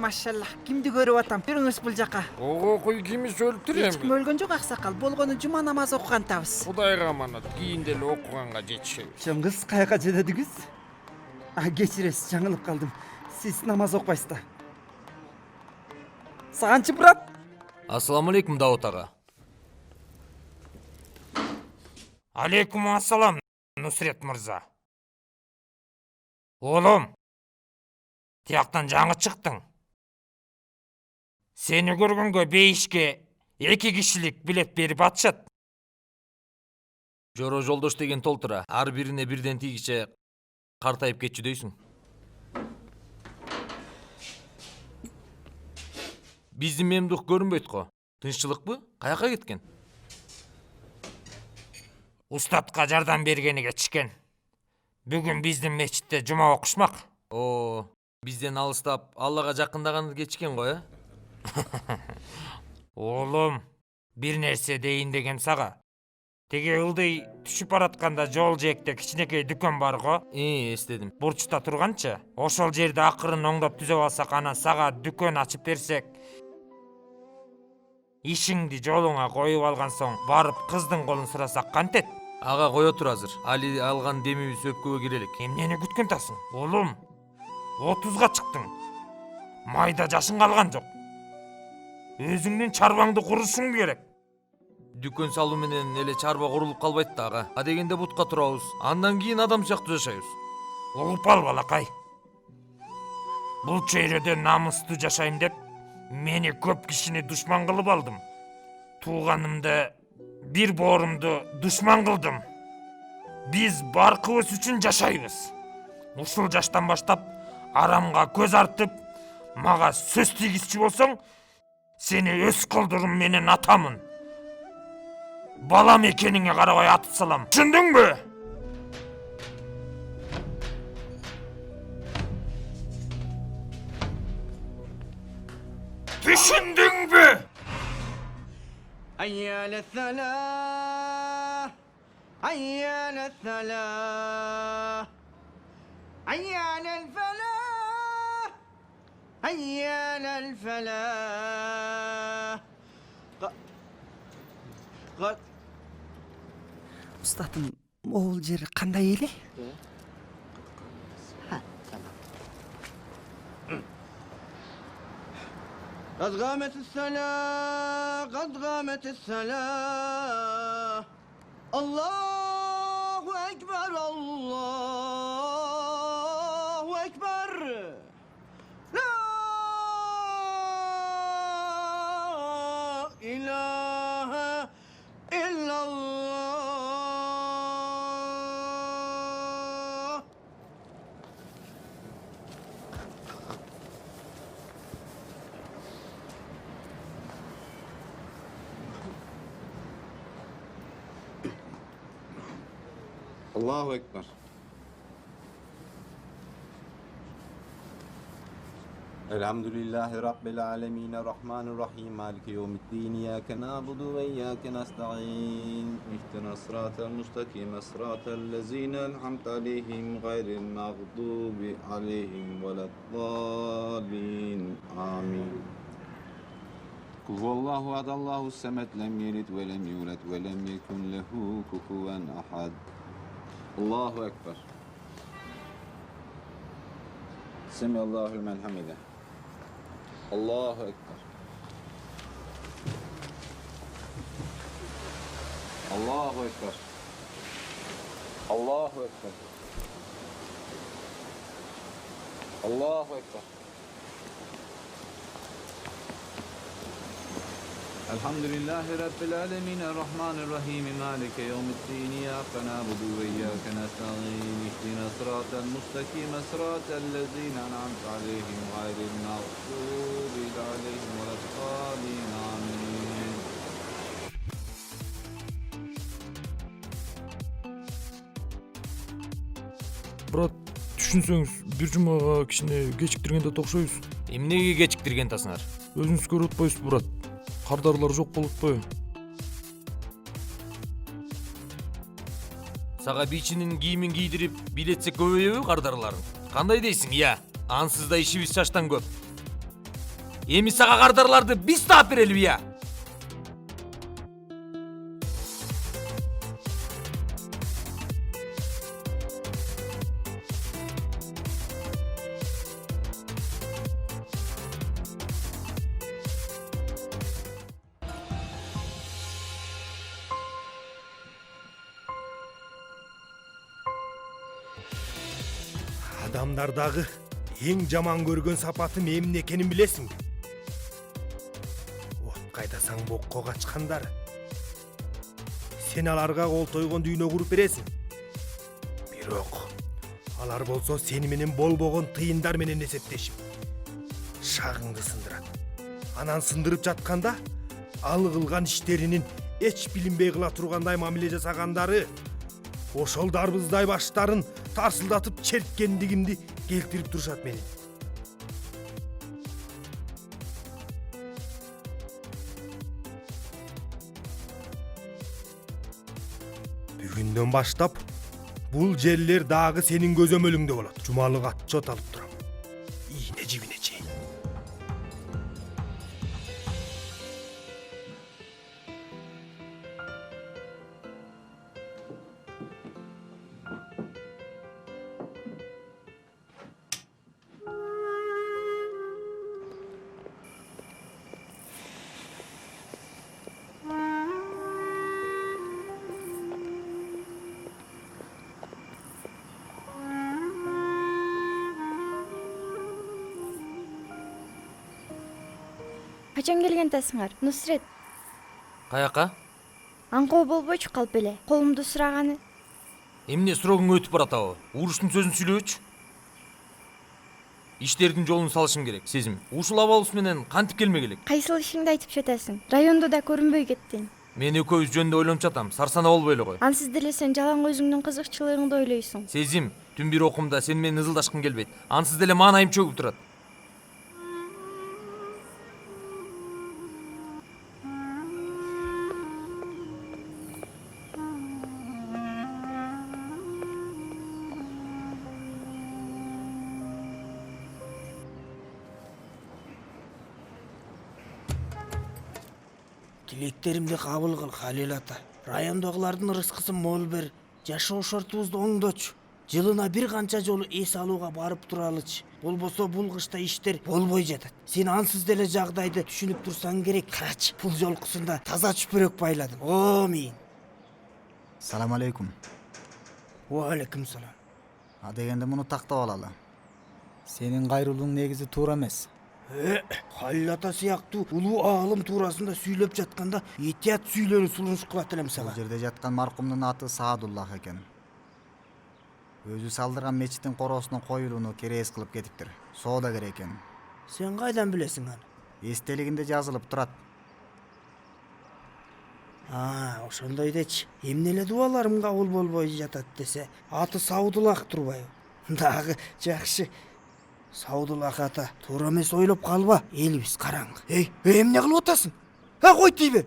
Кимди көрүп атам? Жүрүңүз бул жака. Ого, кой кимис өлүптүр Эч ким өлгөн жок аксакал. Болгону жума намаз окугантабыз. Кудайга аманат, кийин деле окуганга жетишебиз. Чыңгыз каяка жетедиңиз? Кечиресиз, жаңылып калдым. Сиз намаз окуйсуз да. Саганчы, брат? Ассаламу алейкум, Даут ага. Алейкум ассалам, Нусрет мырза. Оğlum, тияктан жаңы чыктың. Сени көргөнгө бейишке 2 кишилик билет берип атышат. Жоро жолдош деген толтура. Ар бирине бирден тийгиче картайып кетчү дейсиң. Биздин мемдух көрүнбөйт го. Тынччылыкпы? Каяка кеткен? Устатка жардам бергениге чикен. Бүгүн биздин мечитте жума окушмак. О, бизден алыстап, Аллага жакындаганы кечкен го, Оğlum, бир нерсе дейин дегем сага. Теге ылдый түшүп баратканда жол жээкте кичинекей дүкөн бар го. Эстедим. Бурчта турганчы, ошол жерди акырын оңдоп түзөп алсак, анан сага дүкөн ачып берсек, ишиңди жолуңа коюп алган соң барып кыздын колун сурасак кантет? Ага, кое тур азыр. Али алган демибиз өпкөгө кирелик. Эмнени күткөн тасың? Оğlum, 30га чыктың. Майда жашың калган жок. Өзүңдүн чарбаңды курушуң керек. Дүкөн салуу менен эле чарба курулуп калбайт да, ага. А дегенде бутка турабыз. Андан кийин адам сыяктуу жашайбыз. Угуп ал, балакай. Бул чөйрөдө намыстуу жашайм деп мени көп кишини душман кылып алдым. Тууганымды, бир боорумду душман кылдым. Биз баркыбыз үчүн жашайбыз. Ушул жаштан баштап арамга көз артып, мага сөз тийгизчү болсоң, сени өз колдорум менен атамын. Балам экениңе карабай атып салам. Түшүндүңбү? Түшүндүңбү? حي على الفلاح حي على الفلاح حي على الفلاح حي على الفلاح Устатым, могул жери кандай эле? قد قامت الصلاة قد قامت الصلاة الله أكبر الله أكبر لا إله إلا الله Allahu Ekber. Elhamdülillahi Rabbil alemin. Rahmanirrahim. Maliki yevmiddin. İyyâke na'budu ve iyyâke nesta'in. İhdinas sıratal mustakim. Sıratal lezîne en'amte aleyhim. Gayril mağdubi aleyhim veleddâlin. Amin. Kul huvallahu adallahu semet. Lem yelid ve lem yulad ve lem yekun lehu kufuven ahad. Allahu Ekber. Semiyallahu limen hamide. Allahu Ekber. Allahu Ekber. Allahu Ekber. Allahu Ekber. Elhamdülillahi Rabbil alemin. Errahmanirrahim. Malike yevmiddin. İyyâke na'budu ve iyyâke nesta'in. İhdina sıratel mustakim. Sıratel lezîne en'amte aleyhim gayril mağdûbi aleyhim veleddâllîn. Amin. Брат, түшүнсөңүз, бир жумага кичине кечиктиргенде окшойбуз. Эмнеге кечиктирген тасыңар? Өзүңүз көрүп атпайсызбы, брат? Кардарлар жок болуп атпайбы? Сага бичинин кийимин кийдирип, билетсек көбөйөбү кардарларың? Кандай дейсиң, я? Ансыз да ишибиз шаштан көп. Эми сага кардарларды биз таап берелиби, я? Адамдардагы эң жаман көргөн сапатым эмне экенин билесиңби? От кайдасаң бокко качкандар. Сен аларга кол тойгон дүйнө куруп бересиң. Бирок алар болсо сени менен болбогон тыйындар менен эсептешип шагыңды сындырат. Анан сындырып жатканда ал кылган иштеринин эч билинбей кыла тургандай мамиле жасагандары ошол дарбыздай баштарын тарсылдатып черткендигимди келтирип турушат мени. Бүгүндөн баштап бул жерлер дагы сенин көзөмөлүңдө болот. Жумалык отчет алып турам. Ийне жибине чейин. Качан келген тасыңар, Нусрет? Каяка? Аңкоо болбойчу калп эле. Колумду сураганы. Эмне срогуң өтүп баратабы? Уруштун сөзүн сүйлөөчү. Иштердин жолун салышым керек, сезим. Ушул абалыбыз менен кантип келмек элек? Кайсыл ишиңди айтып жатасың? Райондо да көрүнбөй кеттиң. Мен экөөбүз жөнүндө ойлонуп жатам. Сарсана болбой эле кой. Ансыз деле сен жалаң өзүңдүн кызыкчылыгыңды ойлойсуң. Сезим, түн бир окумда сен менен ызылдашкым келбейт. Ансыз деле маанайым чөгүп турат. Тилектеримди кабыл кыл, Халил ата. Райондогулардын ырыскысын мол бер. Жашоо шартыбызды оңдочу. Жылына бир канча жолу эс алууга барып туралычы. Болбосо бул кышта иштер болбой жатат. Сен ансыз деле жагдайды түшүнүп турсаң керек. Карачы, бул жолкусунда таза чүпүрөк байладым. О, мен. Салам алейкум. Ва алейкум салам. А дегенде муну тактап алалы. Сенин кайрылууң негизи туура эмес. Халил ата сыяктуу улуу аалым туурасында сүйлөп жатканда этият сүйлөнүп сулуш кылат элем сага. Бул жерде жаткан маркумдун аты Саадуллах экен. Өзү салдырган мечиттин короосуна коюлууну керес кылып кетиптир. Соодагер экен. Сен кайдан билесиң аны? Эстелигинде жазылып турат. Ошондой дечи. Эмне эле дубаларым кабыл болбой жатат десе, аты Саудуллах турбайбы? Дагы жакшы. Саудуллах ата, туура эмес ойлоп калба. Элибиз караңгы. Эмне кылып атасың? Кой тийбе.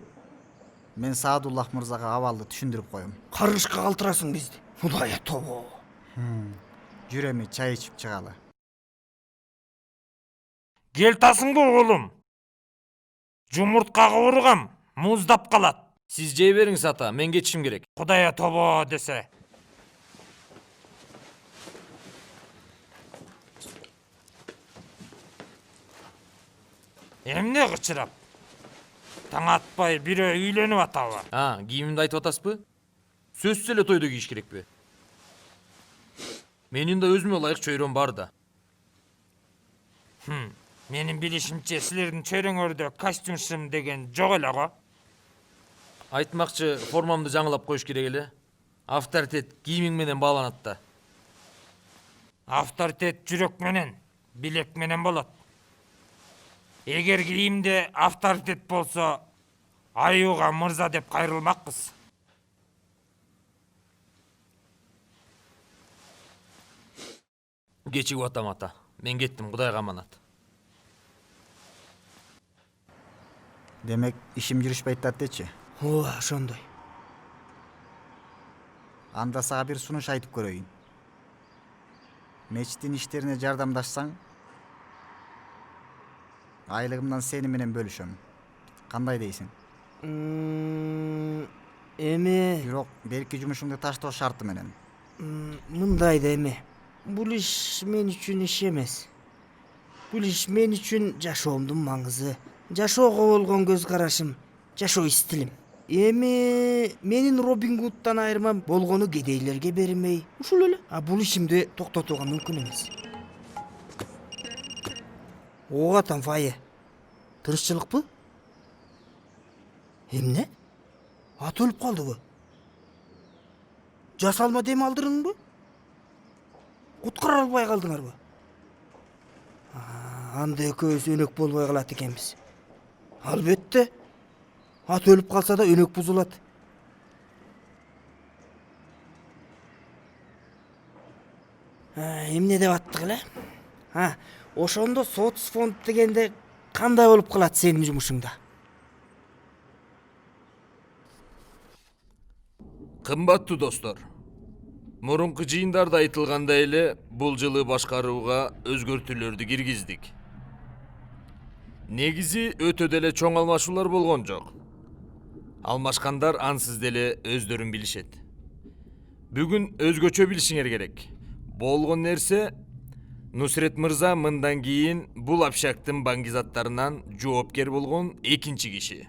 Мен Саадуллах мырзага абалды түшүндүрүп коем. Каргышка калтырасың бизди. Кудайя тобо. Жүр эми чай ичип чыгалы. Кел тасыңбы оğlum? Жумурткага ургам, муздап калат. Сиз жей бериңиз ата, мен кетишим керек. Кудайя тобо десе. Эмне кычырап? Таң атпай бирөө үйлөнүп атабы? Кийимимди айтып атасызбы? Сөзсүз эле тойдо кийиш керекпи? Менин да өзүмө ылайык чөйрөм бар да. Менин билишимче силердин чөйрөңөрдө костюм деген жок эле го. Айтмакчы, формамды жаңылап коюш керек эле. Авторитет кийимиң менен бааланат да. Авторитет жүрөк менен, билек менен болот. Эгер кийимде авторитет болсо, аюуга мырза деп кайрылмакпыз. Кечигип атам ата. Мен кеттим, Кудайга аманат. Демек ишим жүрүшпөй атат дечи. ооба ошондой. Анда сага бир сунуш айтып көрөйүн. Мечиттин иштерине жардамдашсаң, айлыгымдан сени менен бөлүшөм. Кандай дейсиң? Эме Бирок берки жумушуңду таштоо шарты менен. мындай да эме. Бул иш мен үчүн иш эмес. Бул иш мен үчүн жашоомдун маңызы, жашоого болгон көз карашым, жашоо стилим. Эми менин Робин Гудтан айырмам болгону кедейлерге бермей, ушул эле. Бул ишимди токтотууга мүмкүн эмес. Ого атам Файе. Тырышчылыкпы? Эмне? Ат өлүп калдыбы? Жасалма дем алдырыңбы? Куткара албай калдыңарбы? Анда экөөбүз өнөк болбой калат экенбиз. Албетте. Ат өлүп калса да өнөк бузулат. Эмне деп аттык эле? Ошондо соцфонд дегенде кандай болуп калат сенин жумушуңда? Кымбаттуу достор, мурунку жыйындарда айтылгандай эле бул жылы башкарууга өзгөртүүлөрдү киргиздик. Негизи өтө деле чоң алмашуулар болгон жок. Алмашкандар ансыз деле өздөрүн билишет. Бүгүн өзгөчө билишиңер керек. Болгон нерсе, Нусрет мырза мындан кийин бул общактын баңгизаттарынан жоопкер болгон экинчи киши.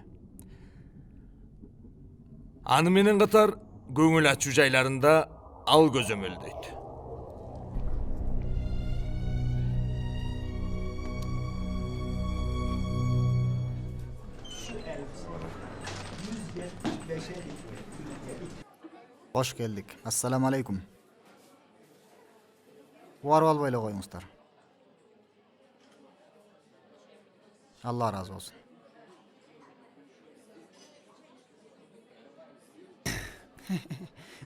Аны менен катар көңүл ачуу жайларында ал көзөмөлдөйт. Кош келдик. Ассаламу алейкум. Убарып албай эле коюңуздар. Алла ыраазы болсун.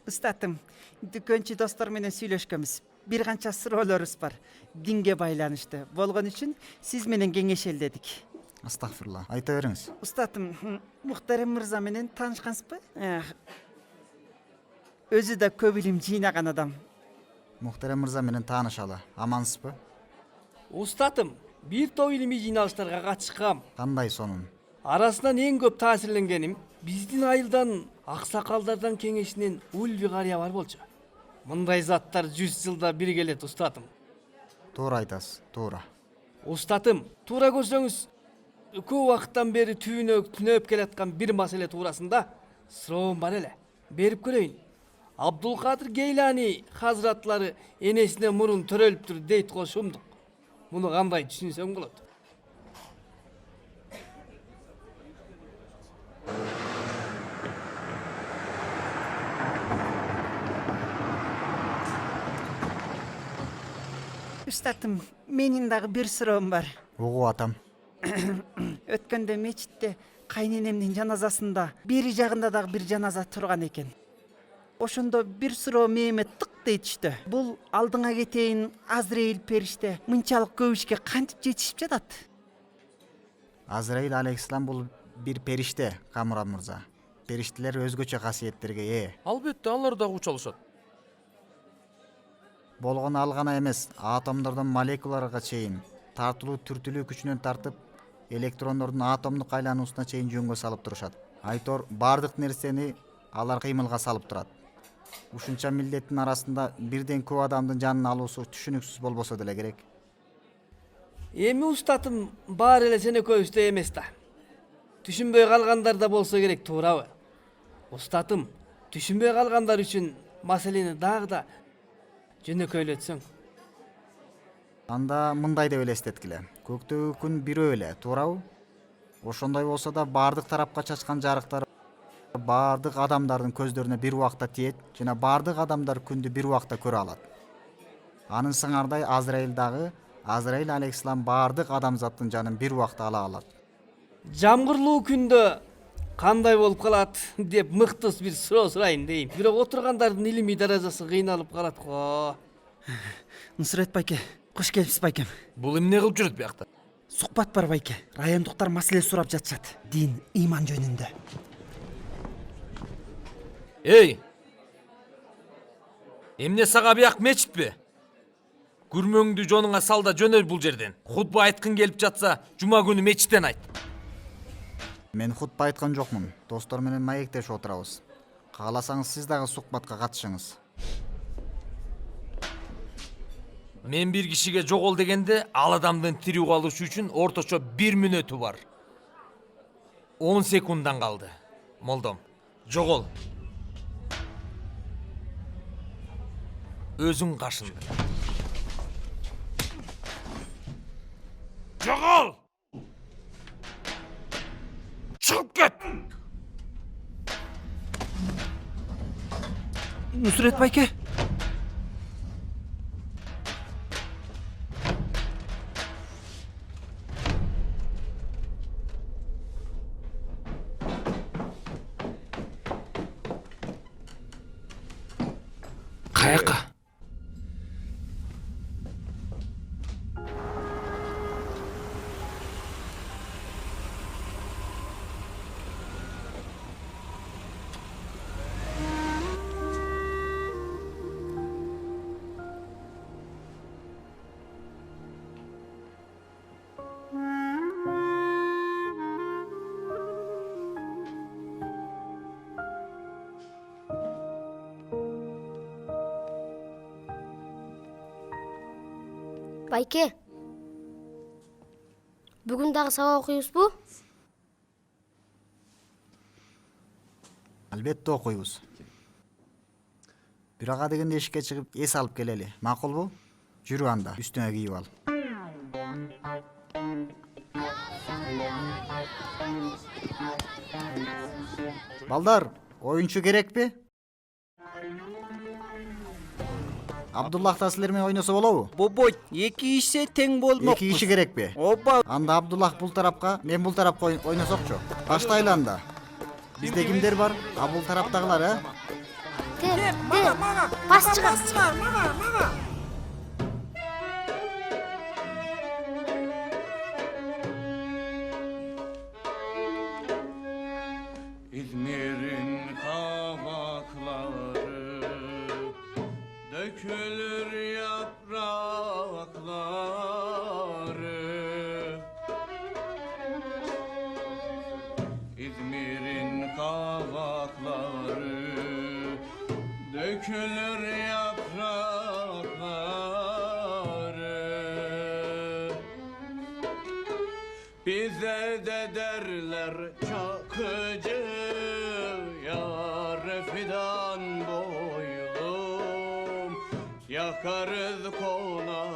Устатым, дүкөнчү достор менен сүйлөшкөнбүз. Бир канча суроолорубуз бар. Динге байланыштуу болгон үчүн сиз менен кеңешелдедик. Астагфирулла. Айта бериңиз. Устатым, Мухтарем мырза менен таанышкансызбы? Өзү да көп илим жыйнаган адам. Мухтарем мырза менен таанышалы. Амансызбы? Устатым, бир топ илимий жыйналыштарга катышкам. Кандай сонун? Арасынан эң көп таасирленгеним биздин айылдан аксакалдардан кеңешинен Ульви карыя бар болчу. Мындай заттар 100 жылда бир келет, устатым. Туура айтасыз, туура. Устатым, туура көрсөңүз, көп убакыттан бери түнөп келаткан бир маселе туурасында суроом бар эле. Берип көрөйүн. Абдулкадыр Гейлани хазратлары энесине мурун төрөлүптүр дейт го шумдук. Муну кандай түшүнсөң болот? Устатым, менин дагы бир суроом бар. Угу атам. Өткөндө мечитте кайненемдин жаназасында бери жагында дагы бир жаназа турган экен. Ошондо бир суроо мээме тык дей түштү. Бул алдыңа кетейин Азраил периште мынчалык көп ишке кантип жетишип жатат? Азраил алейхиссалам бул бир периште, Камуран мырза. Периштелер өзгөчө касиеттерге ээ. Албетте, алар дагы учалышат. Болгону ал гана эмес, атомдордон молекулаларга чейин тартылуу түртүлүү күчүнөн тартып, электрондордун атомдук айлануусуна чейин жөнгө салып турушат. Айтор бардык нерсени алар кыймылга салып турат. Ушунча милдеттин арасында бирден көп адамдын жанын алуусу түшүнүксүз болбосо деле керек. Эми устатым, баары эле сен экөөбүздөй эмес да. Түшүнбөй калгандар да болсо керек, туурабы? Устатым, түшүнбөй калгандар үчүн маселени дагы да жөнөкөйлөтсөң. Анда мындай деп элестеткиле. Көктөгү күн бирөө эле, туурабы? Ошондой болсо да бардык тарапка чачкан жарыктар бардык адамдардын көздөрүнө бир убакта тиет жана бардык адамдар күндү бир убакта көрө алат. Анын сыңардай Азраил дагы, Азраил алейхиссалам бардык адамзаттын жанын бир убакта ала алат. Жамгырлуу күндө кандай болуп калат деп мыктыс бир суроо сурайын дейм. Бирок отургандардын илимий даражасы кыйналып калат го. Нусрет байке, кош келипсиз байкем. Бул эмне кылып жүрөт биякта? Сухбат бар байке. Райондуктар маселе сурап жатышат. Дин, ыйман жөнүндө. Эй! Эмне сага бияк мечитпи? Күрмөңдү жонуңа сал да жөнөр бул жерден. Хутба айткың келип жатса, жума күнү мечиттен айт. Мен хутба айткан жокмун. Достор менен маектешип отурабыз. Кааласаңыз сиз дагы сухбатка катышыңыз. Мен бир кишиге жогол дегенде, ал адамдын тирүү калышы үчүн орточо 1 мүнөтү бар. 10 секунддан калды. Молдом, жогол. Өзүң кашынды. Жогол! Чыгып кет! Нусрет байке. Каяка? Байке, бүгүн дагы сабак окуйбузбу? Албетте окуйбуз. Бир ага дегенде эшикке чыгып эс алып келели. Макулбу? Жүрү анда, үстүңө кийип ал. Балдар, оюнчу керекпи? Абдуллах силер менен ойносо болобу? Бобой, 2 киши тең болмок. 2 киши керекпи? Оба. Анда Абдуллах бул тарапка, мен бул тарапка ойносокчу. Баштайлы анда. Бизде кимдер бар? А бул тараптагылар, э? Бас чыгар. İzmir'in kavakları dökülür yaprakları. İzmir'in kavakları dökülür yaprakları. Bize de derler Çakıcı, yar fidan boylum, yakarız konakları.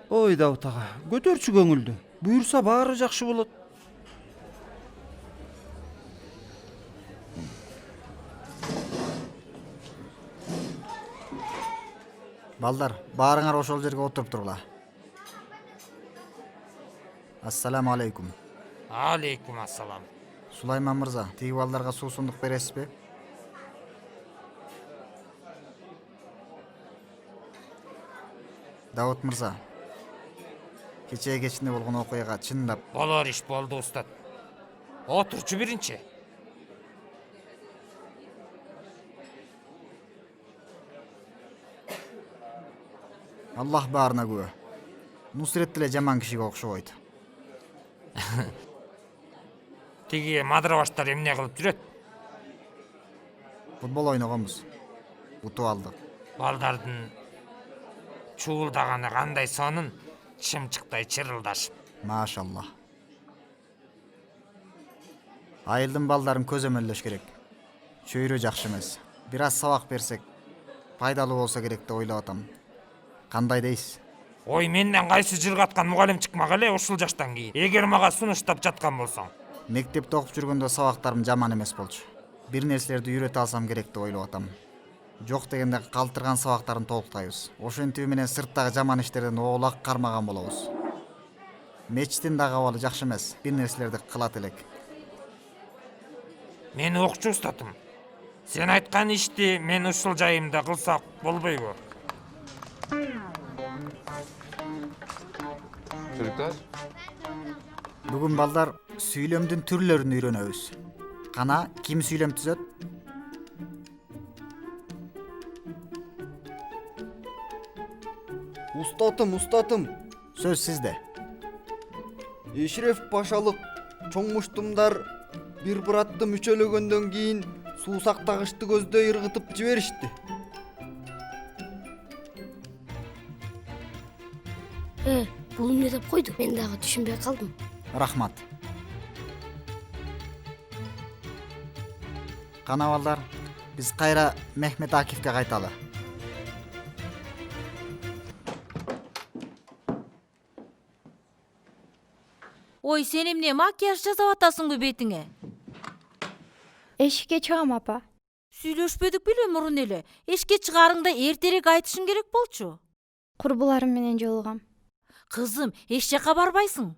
Ой Давут ага, көтөрчү көңүлдү. Буйрса баары жакшы болот. Балдар, баарыңар ошол жерге отуруп тургула. Ассаламу алейкум. Алейкум ассалам. Сулайман мырза, тиги балдарга суусундук бересизби? Давут мырза, кечээ кечинде болгон окуяга чындап Болор иш болду устат. Отурчу биринчи. Аллах баарына күбө. Нусрет деле жаман кишиге окшобойт. Тиги мадрабаштар эмне кылып жүрөт? Футбол ойногонбуз. Утуп алдык. Балдардын чуулдаганы кандай сонун, чымчыктай чырылдашып. Машаллах. Айылдын балдарын көзөмөлдөш керек. Чөйрө жакшы эмес. Бир аз сабак берсек, пайдалуу болсо керек деп ойлоп атам. Кандай дейсиз? Ой, менден кайсы жыргаткан мугалим чыкмак эле ушул жаштан кийин. Эгер мага сунуштап жаткан болсоң. Мектепте окуп жүргөндө сабактарым жаман эмес болчу. Бир нерселерди үйрөтө алсам керек деп ойлоп атам. Жок дегенде калтырган сабактарын толуктайбыз. Ошентиби менен сырттагы жаман иштерден оолак кармаган болобуз. Мечиттин дагы абалы жакшы эмес. Бир нерселерди кылат элек. Мен окчу устатым. Сен айткан ишти мен ушул жайымда кылсак болбойбу? Çocuklar, Бүгүн балдар сүйлөмдүн түрлөрүн үйрөнөбүз. Кана ким сүйлөм түзөт? Устатым. Сөз сизде. Эшреф пашалык чоңмуштумдар бир братты мүчөлөгөндөн кийин суусактагычты көздөй ыргытып жиберишти. Бул эмне деп койду? Мен дагы түшүнбөй калдым. Рахмат. Кана балдар, биз кайра Мехмет Акифке кайталы. Ой, сен эмне макияж жасап атасыңбы бетиңе? Эшикке чыгам, апа. Сүйлөшпөдүк беле мурун эле. Эшикке чыгарыңда эртерээк айтышың керек болчу. Курбуларым менен жолугам. Кызым, эч жака барбайсың.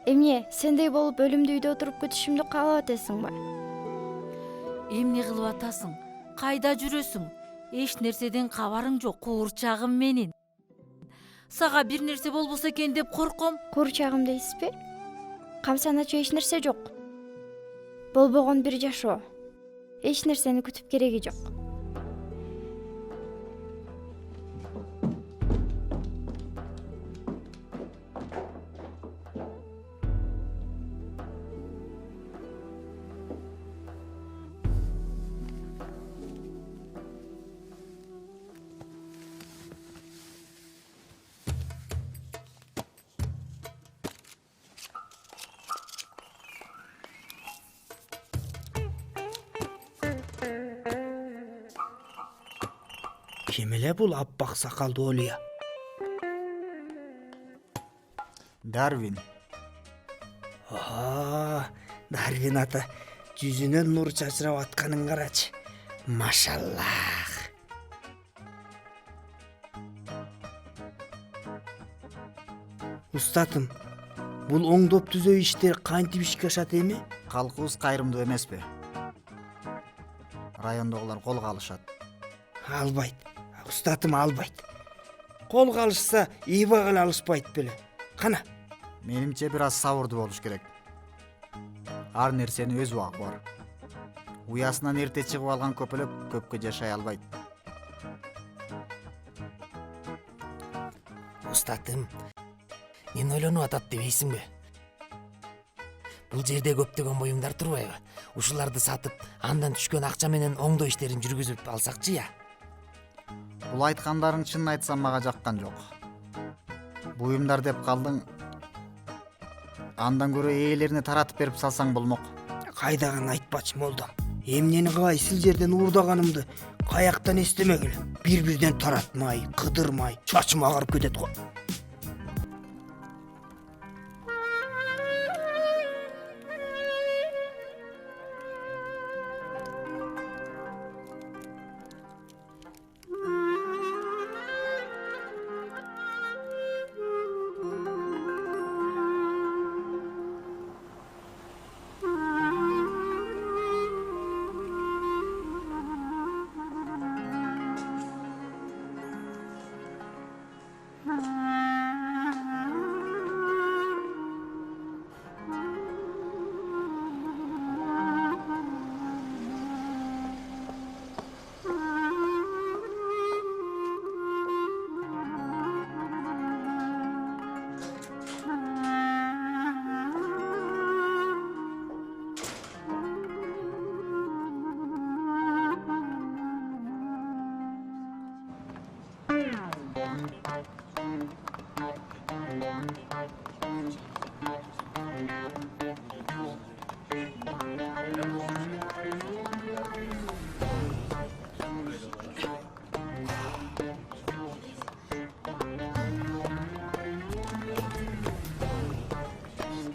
Эмне, сендей болуп өлүмдү үйдө отуруп күтүшүмдү каалап атасыңбы? Эмне кылып атасың? Кайда жүрөсүң? Эч нерседен кабарың жок, куурчагым менин. Сага бир нерсе болбосо экен деп корком. Куурчагым дейсизби? Камсаначу эч нерсе жок. Болбогон бир жашоо. Эч нерсени күтүп кереги жок. Ким эле бул аппак сакалдуу Олия? Дарвин. Дарвин ата, жүзүнөн нур чачырап атканын карачы. Машаллах. Устатым, бул оңдоп түзөө иштер кантип ишке ашат эми? Калкыбыз кайрымдуу эмеспи? Райондогулар колго алышат. Албайт. Устатым албайт. Колго алышса, ийбак эле алышпайт беле. Кана. Менимче бир аз сабырдуу болуш керек. Ар нерсенин өз убагы бар. Уясынан эрте чыгып алган көпөлөк көпкө жашай албайт. Устатым, мен ойлонуп атат дебейсиңби? Бул жерде көптөгөн буюмдар турбайбы? Ушуларды сатып, андан түшкөн акча менен оңдоо иштерин жүргүзүп алсакчы я? Бул айткандарың чынын айтсам мага жаккан жок. Буюмдар деп калдың. Андан көрө ээлерине таратып берип салсаң болмок. Кайдаган айтпачы молдом. Эмнени кылай, сил жерден уурдаганымды каяктан эстемегиле. Бир-бирден таратмай, кыдырмай, чачым агарып кетет го.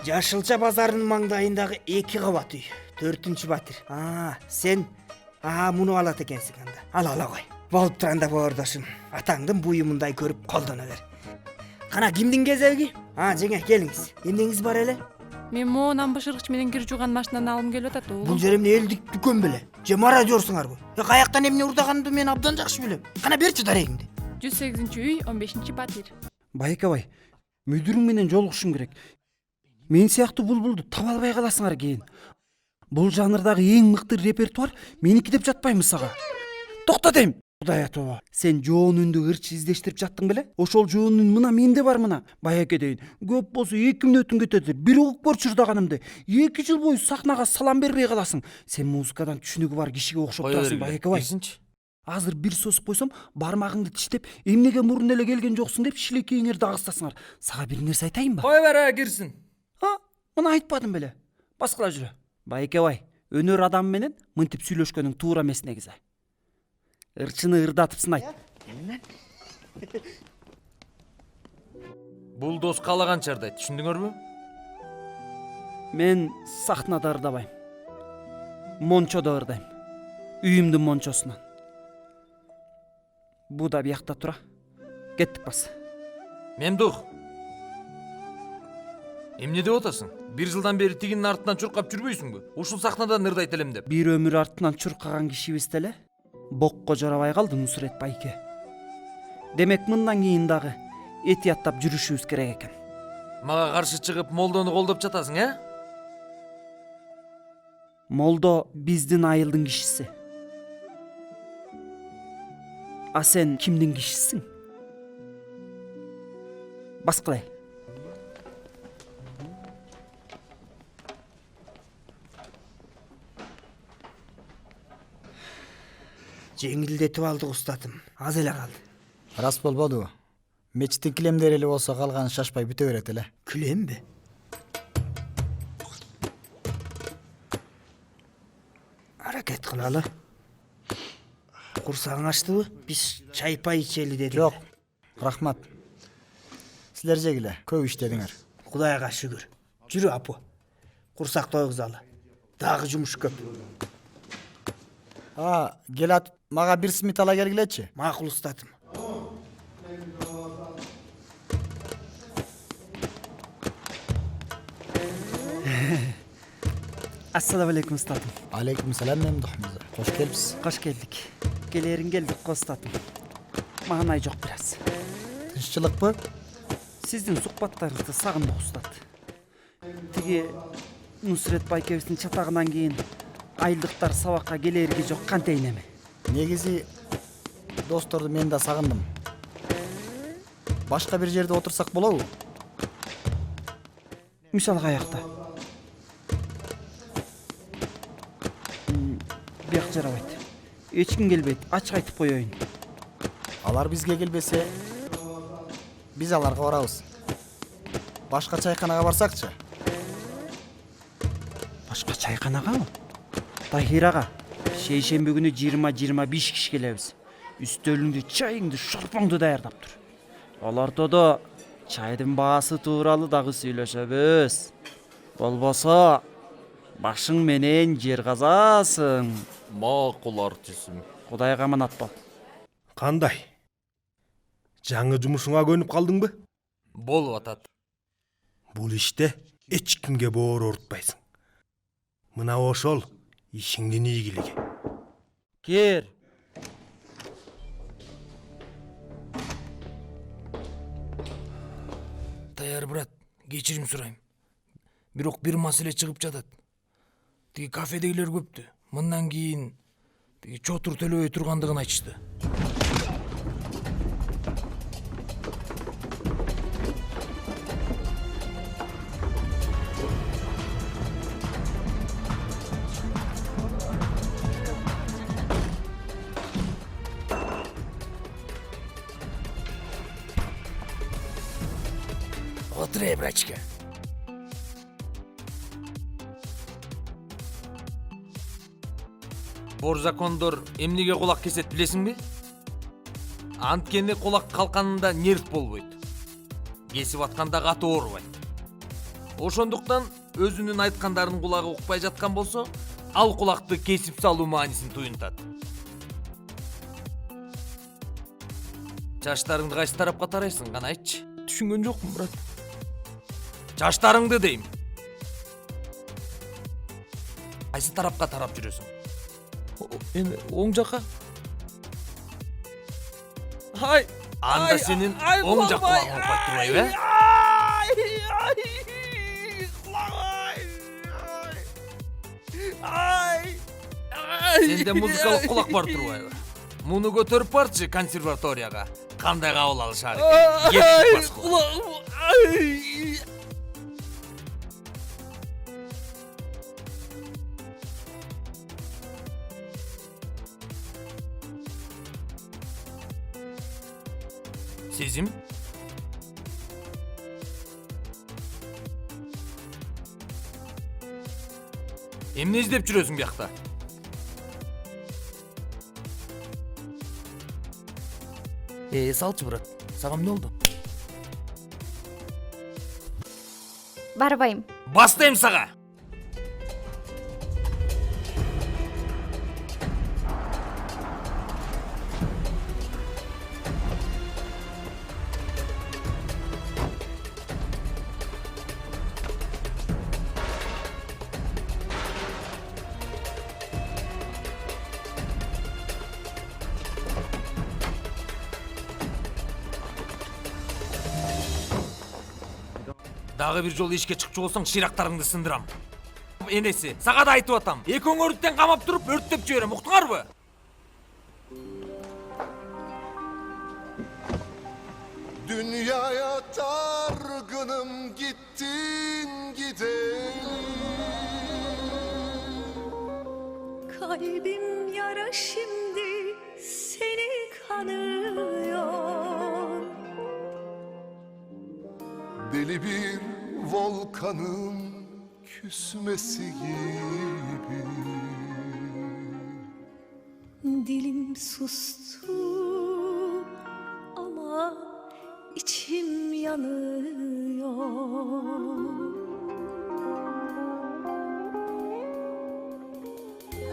Жашылча базарынын маңдайындагы 2 кабат үй. 4-чү батир. Сен муну алат экенсиң анда. Ала кой. Болуп турганда боордошум. Атаңдын буюмундай көрүп колдоно бер. Кана кимдин кезеги? Жеңе келиңиз. Эмнеңиз бар эле? Мен моонан бышыргыч менен кир жууган машинаны алым келип атат Бул жер эмне элдик дүкөн беле? Же мародёрсуңарбы? Каяктан эмне урдаганымды мен абдан жакшы билем. Кана берчи дарегиңди. 108-үй, 15-чи батир. Байке бай, мүдүрүң менен жолугушуң керек. Мен сыяктуу булбулду таба албай каласыңар кийин. Бул жанрдагы эң мыкты репертуар меники деп жатпаймын сага. Токто дейм. Кудай атова. Сен жоон үндү ырчы издештирип жаттың беле? Ошол жоон үн мына менде бар мына. Байке дейин. Көп болсо 2 мүнөтүн кетедир. Бир угуп көрчү ырдаганымды. 2 жыл бою сахнага салам бербей каласың. Сен музыкадан түшүнүгү бар кишиге окшоп турасың, Байке бай. Азыр бир сосуп койсом, бармагыңды тиштеп, эмнеге мурун эле келген жоксуң деп шилекейиңерди агыстасыңар. Сага бир нерсе айтайынбы? Кой бер, кирсин. Мына айтпадым беле. Баскыла жүрө. Байке бай, өнөр адамы менен мынтип сүйлөшкөнүң туура эмес негизи. Ырчыны ырдатыпсың айт. Бул дос каалаганча ырдайт, түшүндүңөрбү? Мен сахнада ырдабайм. Мончодо ырдайм. Үйүмдүн мончосунан. Бу да биякта тура. Кеттик бас. Мемдух. Эмне деп атасың? 1 жылдан бери тигинин артынан чуркап жүрбөйсүңбү? Ушул сахнадан ырдайт элем деп. Бир өмүр артынан чуркаган кишибиз деле бокко жарабай калды Нусрет байке. Демек мындан кийин дагы этияттап жүрүшүбүз керек экен. Мага каршы чыгып молдону колдоп жатасың, Молдо биздин айылдын кишиси. А сен кимдин кишисиң? Баскылай. Жеңилдетип алдык устатым. Аз эле калды. Рас болбодубу? Мечиттин килемдери эле болсо калганы шашпай бүтө берет эле. Килемби? Аракет кылалы. Курсагың ачтыбы? Биз чай-пай ичели дедик. Жок. Рахмат. Силер жегиле. Көп иштедиңер. Кудайга шүгүр. Жүрү апу. Курсак тойгузалы. Дагы жумуш көп. Келат, мага бир смит ала келгилечи. Макул устатым. Ассаламу алейкум устатым. Алейкум салам Мемдух мырза. Кош келипсиз. Кош келдик. Келерин келдик устатым. Маанай жок бир аз. Тынччылыкпы? Сиздин сухбаттарыңызды сагындык устат. Тиги Нусрет байкебиздин чатагынан кийин айылдыктар сабакка келерги жок кантейин эми? Негизи досторду мен да сагындым. Башка бир жерде отурсак болобу? Мисалы каякта? Бияк жарабайт. Эч ким келбейт. Ачык айтып коеюн. Алар бизге келбесе, биз аларга барабыз. Башка чайканага барсакчы? Башка чайканагабы? Тахирага шейшемби күнү 20-25 киши келебиз. Үстөлүңдү, чайыңды, шорпоңду даярдап тур. Ал ортодо чайдын баасы тууралуу дагы сүйлөшөбүз. Болбосо башың менен жер казасың. Макул артисим. Кудайга аманат бол. Кандай? Жаңы жумушуңа көнүп калдыңбы? Болуп атат. Бул иште эч кимге боор ортпайсың. Мына ошол ишиңдин ийгилиги. Кер. Таяр брат, кечирим сурайм. Бирок бир маселе чыгып жатат. Тиги кафедегилер көптү. Мындан кийин тиги чотур төлөбөй тургандыгын айтышты. Отыр, брачка. Бор закондор эмнеге кулак кесет билесиңби? Анткени кулак калканында нерв болбойт. Кесип атканда каты оорубайт. Ошондуктан өзүнүн айткандарын кулагы укпай жаткан болсо, ал кулакты кесип салуу маанисин туюнтат. Чачтарыңды кайсы тарапка тарайсың, кана айтчы? Түшүнгөн жокмун, брат. Чачтарыңды дейм. Кайсы тарапка тарап жүрөсүң? Эми оң жака. Ай! Анда сенин оң жак кулагың укпай турбайбы, э? Сенде музыкалык кулак бар турбайбы? Муну көтөрүп барчы консерваторияга. Кандай кабыл алышар экен? Кеттик баскыла. Сезим? Эмне издеп жүрөсүң биякта? Салчы, брат. Сага эмне болду? Барбайм. Бастайм сага. Дагы бир жолу ишке чыкчу болсоң, ширактарыңды сындырам. Энеси, сага да айтып атам. Экөөң өрттен камап туруп, өрттөп жиберем, уктуңарбы? Dünyaya dargınım gittin gideli. Kalbim yara şimdi seni kanıyor. Deli bir volkanın küsmesi gibi. Dilim sustu ama içim yanıyor.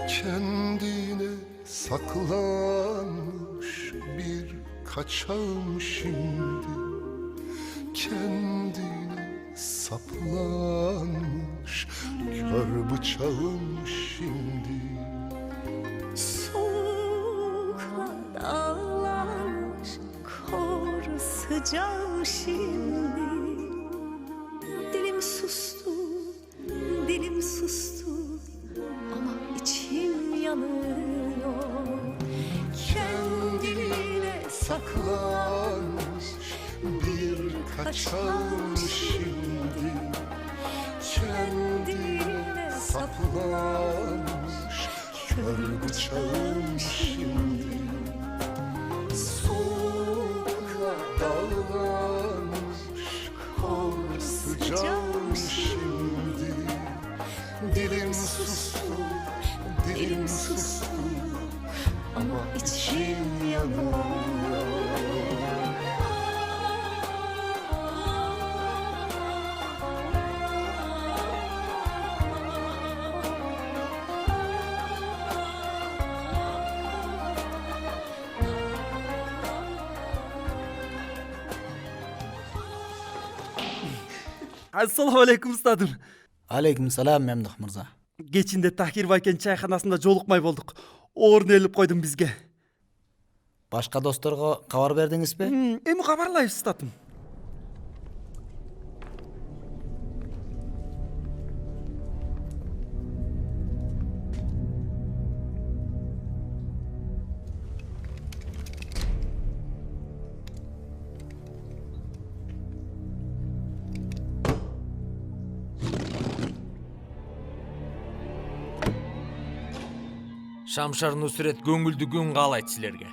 Kendine saklanmış bir kaçağım şimdi. Kendine saplanmış kör bıçağım şimdi. Soğuğa dağlanmış kor sıcağım şimdi. Dilim sustu, dilim sustu ama içim yanıyor. Kendine saklanmış bir kaçağım şimdi. Kendine saplanmış kör bıçağım şimdi. Soğuğa dağlanmış kor sıcağım şimdi. Dilim sustu, dilim sustu ama içim yanıyor. Assalamu alaikum ustadım. Алейкум салам Мемдух мырза. Кечинде Тахир байкен чайханасында жолукмай болдук. Орун ээлеп койдум бизге. Башка досторго кабар бердиңизби? Эми кабарлайбыз ustadım. Шамшар Нусрет көңүлдүү күн каалайт силерге.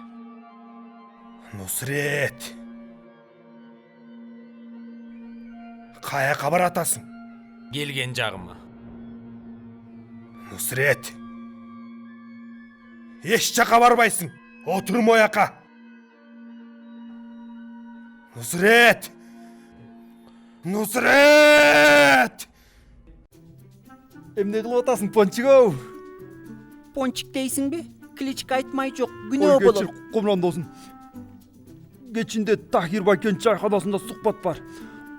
Нусрет. Каяка баратасың? Келген жагыма. Нусрет. Эч жака барбайсың. Отур мояка. Нусрет. Нусрет. Эмне кылып атасың, Пончик ау? Пончик дейсиңби? Кличка айтмай жок, күнөө болот. Комран досым. Кечинде Тахир байкенин чайханасында сухбат бар.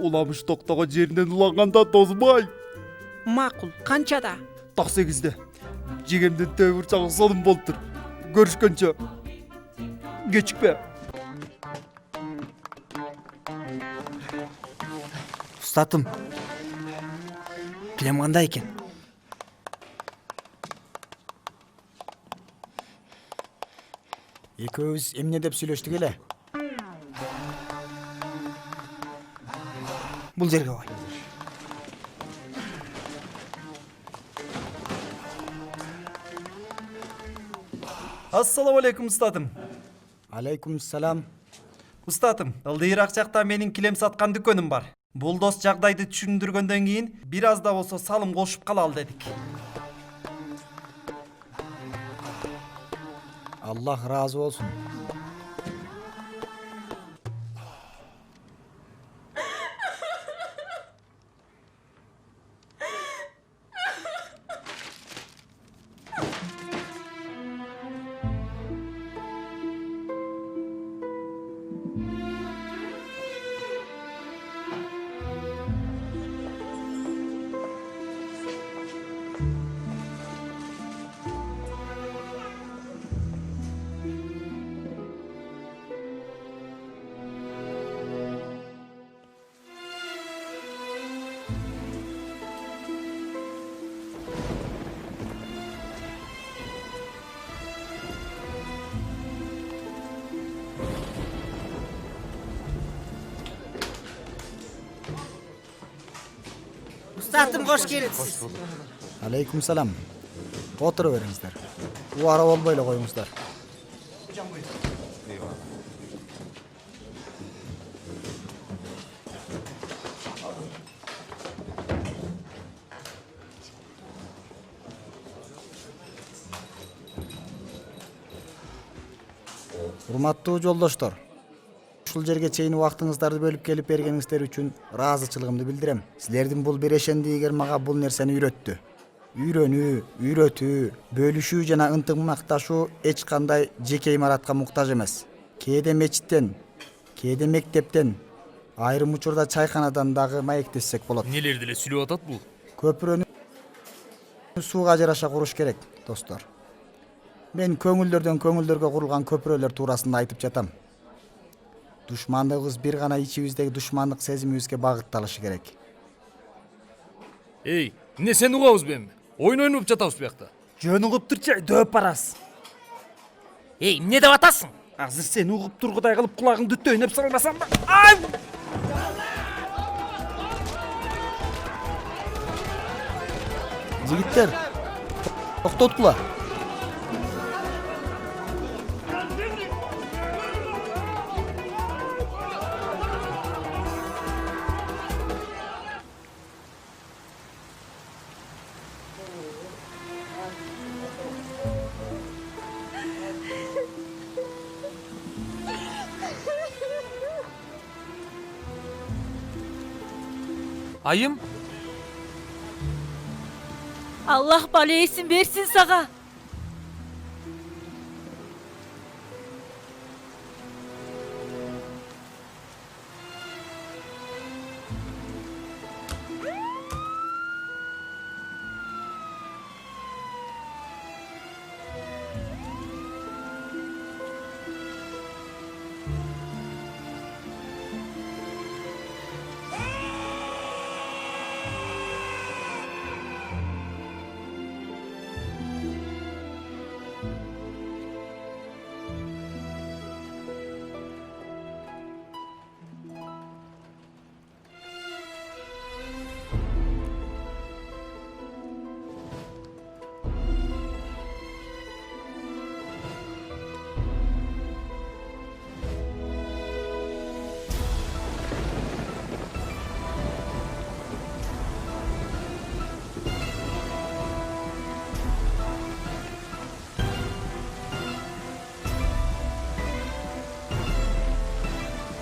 Уламыш токтого жеринен уланганда досмай. Макул, канчада? Так 8-де. Жегемдин төбүр чагы сонун болуптур. Көрүшкөнчө. Кечикпе. Устатым. Килем кандай экен? Экөөбүз эмне деп сүйлөштүк эле? Бул жерге кой. Ассаламу алейкум устатым. Алейкум салам. Устатым, ылдыйраак жакта менин килем саткан дүкөнүм бар. Бул дос жагдайды түшүндүргөндөн кийин бир аз да болсо салым кошуп калалы дедик. Аллах разы болсун. Устатым, кош келипсиз. Алейкум салам. Отура бериңиздер. Убара болбой эле коюңуздар. Урматтуу жолдоштор, ушул жерге чейин убактыңыздарды бөлүп келип бергениңиздер үчүн ыраазычылыгымды билдирем. Силердин бул берешендигер мага бул нерсени үйрөттү. Үйрөнүү, үйрөтүү, бөлүшүү жана ынтымакташуу эч кандай жеке имаратка муктаж эмес. Кээде мечиттен, кээде мектептен, айрым учурда чайханадан дагы маектешсек болот. Нелерди эле сүйлөп атат бул? Көпүрөнү сууга жараша куруш керек, достор. Мен көңүлдөрдөн көңүлдөргө курулган көпүрөлөр туурасында айтып жатам. Душмандыгыбыз бир гана ичибиздеги душмандык сезимибизге багытталышы керек. Эй, эмне сен угабызбы эми? Ойун ойноп жатабыз буякта. Жөн угуп турчу, дөп барасыз. Эй, эмне деп атасың? Азыр сен угуп тургудай кылып кулагыңды төйнөп салмасам да. Ай! Жигиттер, токтоткула. Айым? Аллах балейсин берсин сага.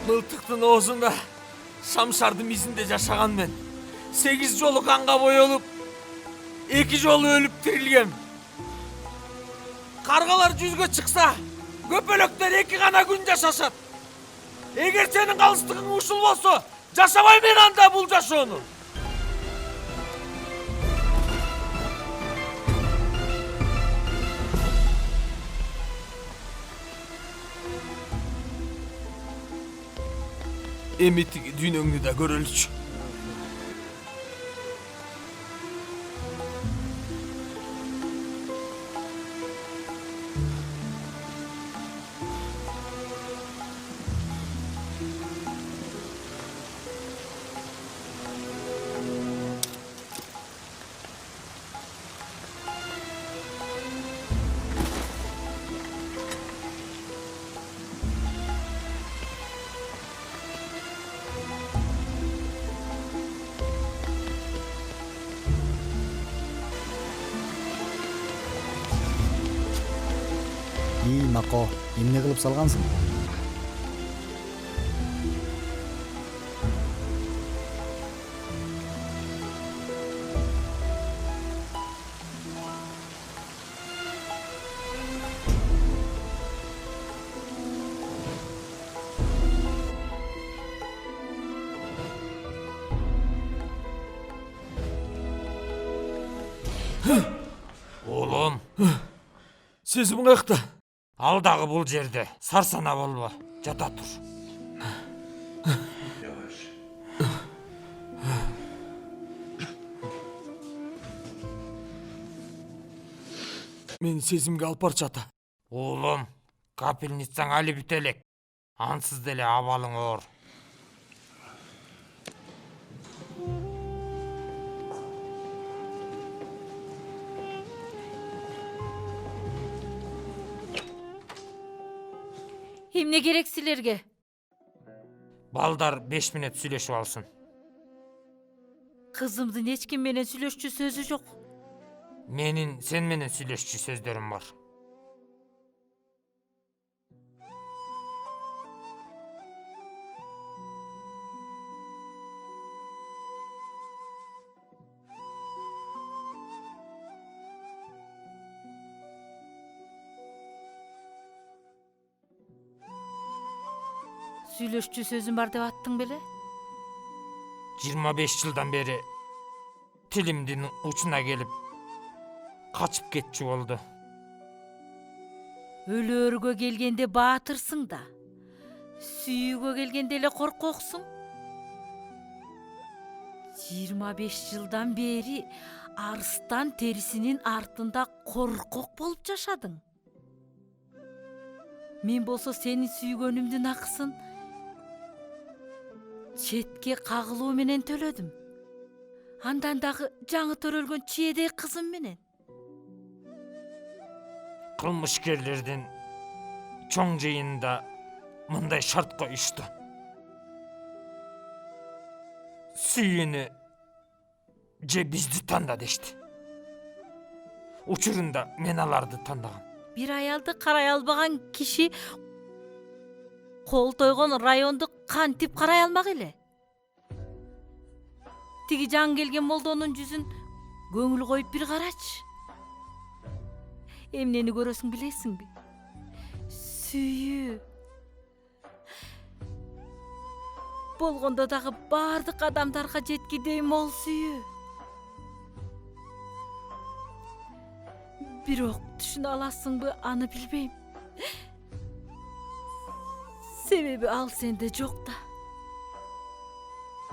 Мылтыктын оозунда шамшардын изинде жашаган мен 8 жолу канга боелуп 2 жолу өлүп тирилгем. Каргалар жүзгө чыкса, көпөлөктөр 2 гана күн жашашат. Эгер сенин калыстыгың ушул болсо, жашабай мен анда бул жашоону. Эми тиги дүйнөңдү да көрөлүчү. Мако, эмне кылып салгансың? Oğlum, Сезим каякта? алдағы бұл жерде сарсана болма, жата тұр. Мен сезимге алып барчы ата. Oğlum, капельницаң али бүт элек. Ансыз деле абалың оор. Эмне керек силерге? Балдар 5 минут сүйлөшүп алсын. Кызымдын эч ким менен сүйлөшчү сөзү жок. Менин сен менен сүйлөшчү сөздөрүм бар. Сүйлөшчү сөзүм бар деп аттың беле? 25 жылдан бери тилимдин учуна келип качып кетчү болду. Өлөөргө келгенде баатырсың да, сүйүүгө келгенде эле коркоксуң. 25 жылдан бери арыстан терисинин артында коркок болуп жашадың. Мен болсо сенин сүйгөнүмдүн акысын четке кагылуу менен төлөдүм. Андан дагы жаңы төрөлгөн чиедей кызым менен. Кылмышкерлердин чоң жыйынында мындай шарт коюшту. Сүйүүнү же бизди танда дешти. Учурунда мен аларды тандагам. Бир аялды карай албаган киши кол тойгон районду кантип карай алмак эле? Тиги жаңы келген молдонун жүзүн көңүл коюп бир карачы. Эмнени көрөсүң билесиңби? Сүйүү. Болгондо дагы бардык адамдарга жеткидей мол сүйүү. Бирок түшүнө аласыңбы, аны билбейм. Себеби ал сенде жок да.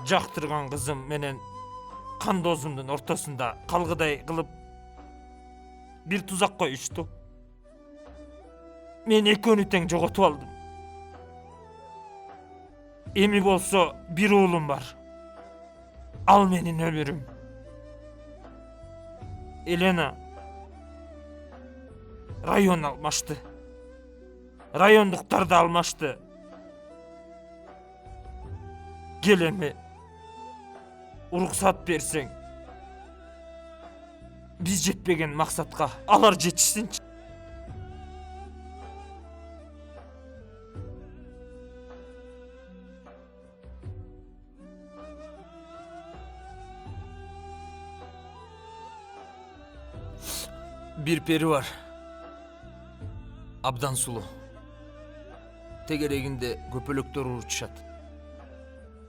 Жактырган кызым менен кандоозумдун ортосунда калгыдай кылып бир тузак коюшту. Мен экөөнү тең жоготуп алдым. Эми болсо бир уулум бар. Ал менин өмүрүм. Елена район алмашты. Райондуктар да алмашты. Кел эми уруксат берсең, биз жетпеген максатка алар жетишсинчи. Bir peri var. Abdan sulu. Tegereginde köpölöktөр urutuşat.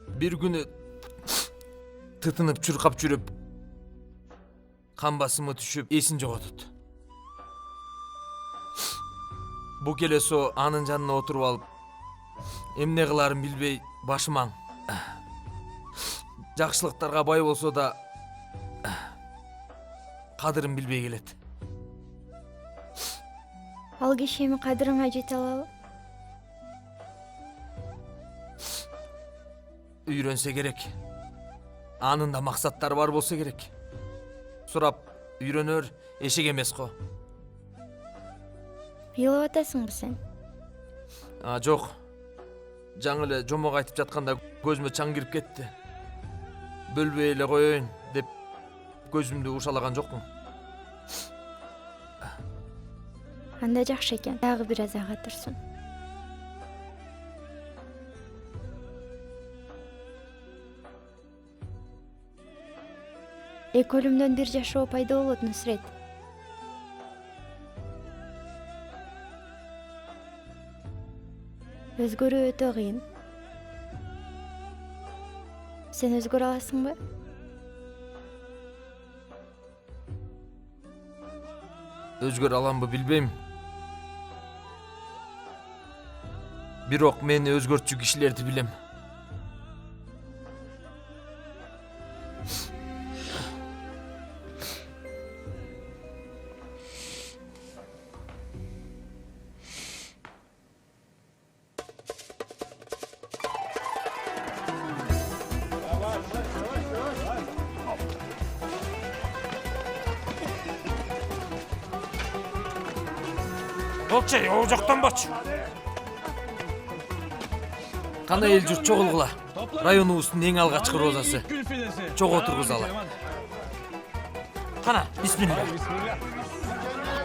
Bir günü tıtınıp çırkap çürüp kan basımı düşüp esin jogotut. Bu kelesi o anın janına oturup alıp emne kılarım bilbey başımaң. Жақшылықтарға бай болсо да кадырын билбей келет. Ал киши эми кадырыңа жете алабы? Үйрөнсө керек. Анында максаттары бар болсо керек. Сурап үйрөнөр эшик эмес го. Ыйлап атасыңбы сен? Жок. Жаңы эле жомок айтып жатканда көзүмө чаң кирип кетти. Бөлбөй эле коеюн деп көзүмдү ушалаган жокмун. Анда жакшы экен. Дагы бир аз ага турсун. Эки өлүмдөн бир жашоо пайда болот, Нусрет. Өзгөрүү өтө кыйын. Сен өзгөрө аласыңбы? Өзгөрө аламбы билбейм. Бирок мен өзгөртчү кишилерди билем. Болчай, о жақтан бач. Кана эл журт чогулгула. Районубуздун эң алгачкы розасы. Чогуу тургузалы. Кана, бисмилла.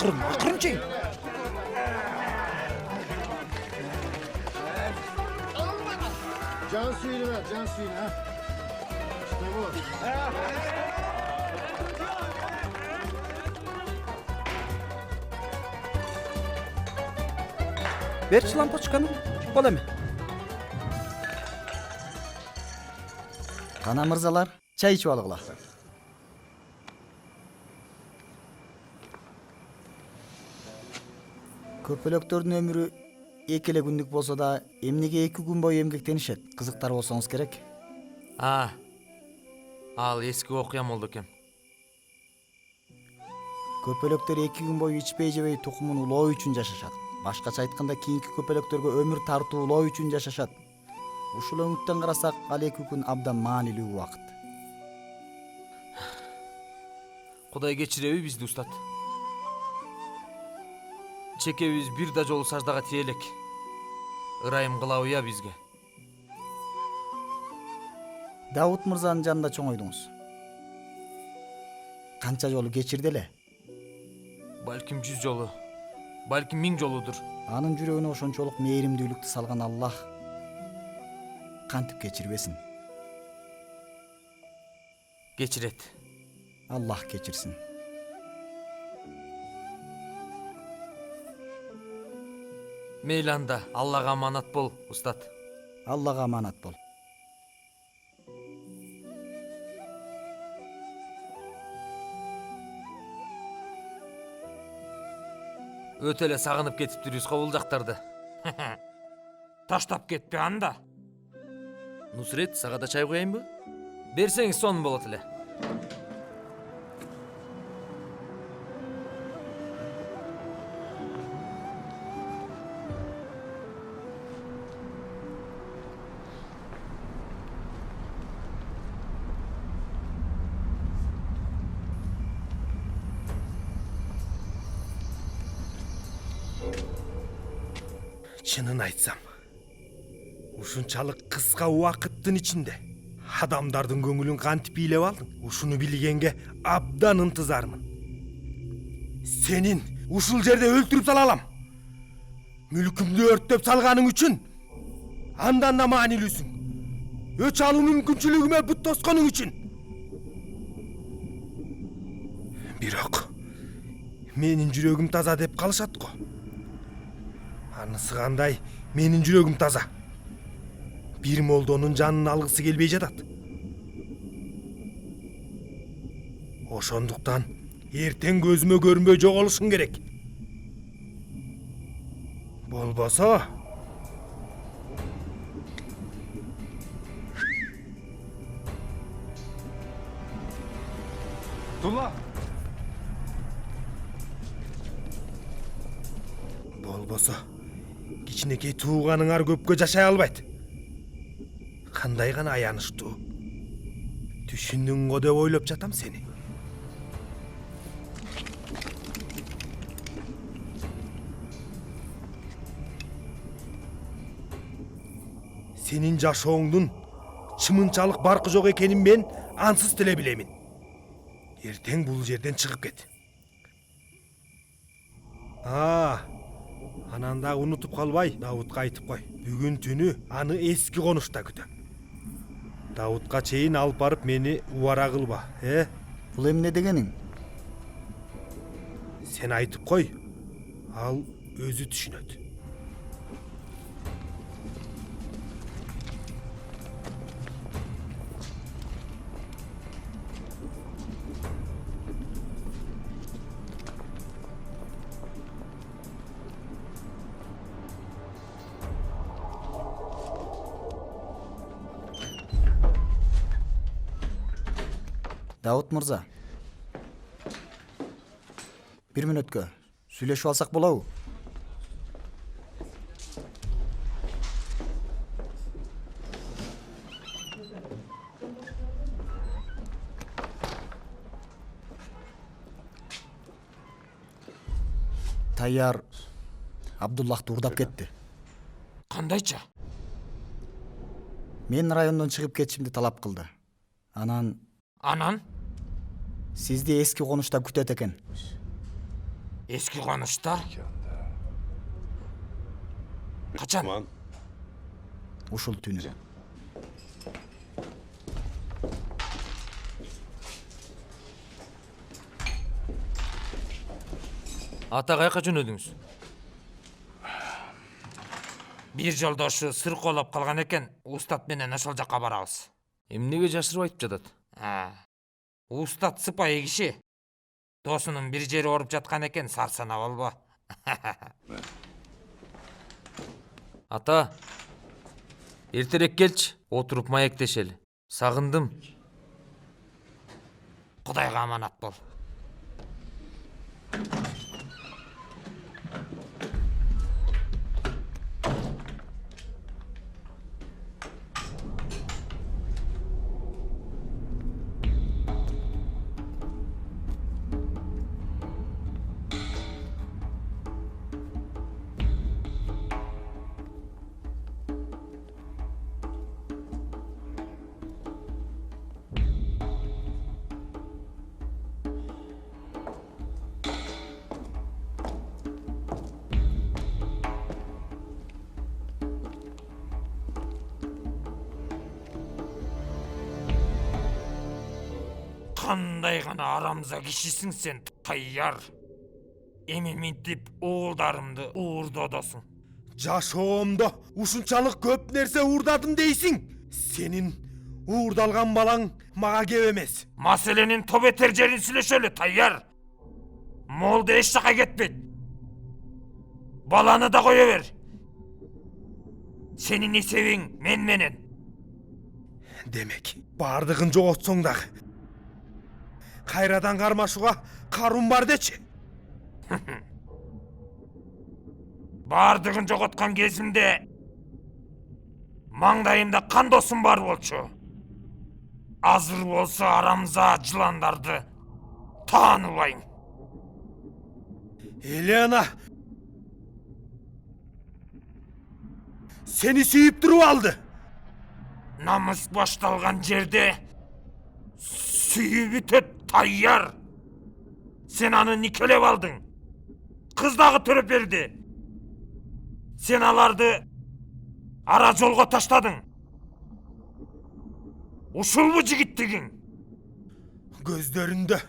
Акырын чейин. Can suyunu ver, can suyunu ha. İşte bu. Берчи лампочканы. Бол эми. Кана мырзалар, чай ичип алгыла. Көпөлөктөрдүн өмүрү эки эле күндүк болсо да, эмнеге 2 күн бою эмгектенишет? Кызыктар болсоңуз керек. Ал эски окуям болду экен. Көпөлөктөр 2 күн бою ичпей жебей тукумун улоо үчүн жашашат. Башкача айтканда, кийинки көпөлөктөргө өмүр тартуу улоо үчүн жашашат. Ушул өңүттөн карасак, ал 2 күн абдан маанилүү убакыт. Кудай кечиреби бизди, устат? Чекебиз бир да жолу саждага тиелек. Ырайым кылабы я бизге? Давут мырзанын жанында чоңойдуңуз. Канча жолу кечирди эле? Балким 100 жолу, балким 1000 жолудур. Анын жүрөгүнө ошончолук мээримдүүлүктү салган Аллах кантип кечирбесин? Кечирет. Аллах кечирсин. Мейли анда, Аллага аманат бол, устат. Аллага аманат бол. Өтө эле сагынып кетиптирбиз бул жактарды. Таштап кетпе анда. Нусрет, сага да чай коеюнбу? Берсеңиз сонун болот эле. Чынын айтсам, ушунчалык кыска убакыттын ичинде адамдардын көңүлүн кантип бийлеп алдың? Ушуну билгенге абдан ынтызармын. Сенин ушул жерде өлтүрүп сала алам. Мүлкүмдү өрттөп салганың үчүн андан да маанилүүсүң. Өч алуу мүмкүнчүлүгүмө бут тосконуң үчүн. Бирок менин жүрөгүм таза деп калышат го. Анысы кандай, менин жүрөгүм таза. Бир молдонун жанын алгысы келбей жатат. Ошондуктан эртең көзүмө көрүнбөй жоголушуң керек. Болбосо Тула! Болбосо кичинекей тууганыңар көпкө жашай албайт. Кандай гана аянычтуу. Түшүндүң го деп ойлоп жатам сени. Сенин жашооңдун чымынчалык баркы жок экенин мен ансыз деле билемин. Эртең бул жерден чыгып кет. Анан да унутуп калбай, Давутка айтып кой. Бүгүн түнү аны эски конушта күтөм. Давутка чейин алып барып мени убара кылба, Бул эмне дегениң? Сен айтып кой, ал өзү түшүнөт. Давут мырза. Бир мүнөткө сүйлөшүп алсак болобу? Тайяр Абдуллахты урдап кетти. Кандайча? Мен райондон чыгып кетишимди талап кылды. Анан сизди эски конушта күтөт экен. Эски конушта? Качан? Ушул түнү. Ата кайка жөнөдүңүз? Бир жолдошу сыркоолоп калган экен, устат менен ошол жакка барабыз. Эмнеге жашырып айтып жатат? Устат сыпайы киши. Досунун бир жери ооруп жаткан экен, сарсана болбо. Ата, эртерээк келчи, отуруп маектешели. Сагындым. Кудайга аманат бол. Кандай гана арамза кишисиң сен, Тайяр. Эми минтип уулдарымды уурдодосуң. Жашоомдо ушунчалык көп нерсе уурдадым дейсиң? Сенин уурдалган балаң мага кеп эмес. Маселенин тобетер жерин сүйлөшөлү, Тайяр. Молду эч жака кетпейт. Баланы да кое бер. Сенин эсебиң мен менен. Демек, бардыгын жоготсоң дагы кайрадан кармашууга карум бар дечи. Бардыгын жоготкан кезимде маңдайымда кан досум бар болчу. Азыр болсо арамза жыландарды тааныбайм. Елена, сени сүйүп туруп алды. Намыс башталган жерде сүйүп өтөт, Тайяр. Сен аны никелеп алдың. Кыз дагы төрөп берди. Сен аларды ара жолго таштадың. Ушулбу жигиттигиң? Көздөрүндө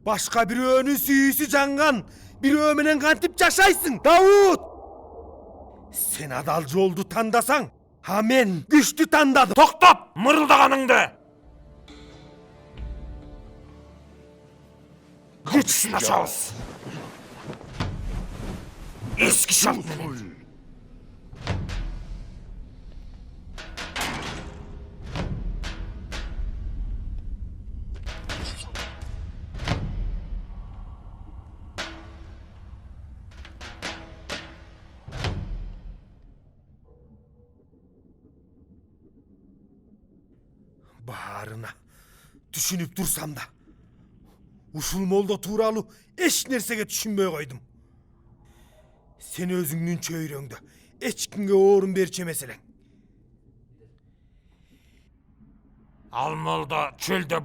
Башка бирөөнүн сүйүүсү жанган бирөө менен кантип жашайсың, Давут? Сен адал жолду тандасаң, а мен күчтү тандадым. Токтоп, мырылдаганыңды! Күчсүн ашабыз. Эски шарт менен. Баарына түшүнүп турсам да, ушул молдо тууралуу эч нерсеге түшүнбөй койдум. Сен өзүңдүн чөйрөңдө эч кимге орун берчү эмес элең. Ал молдо чөлдө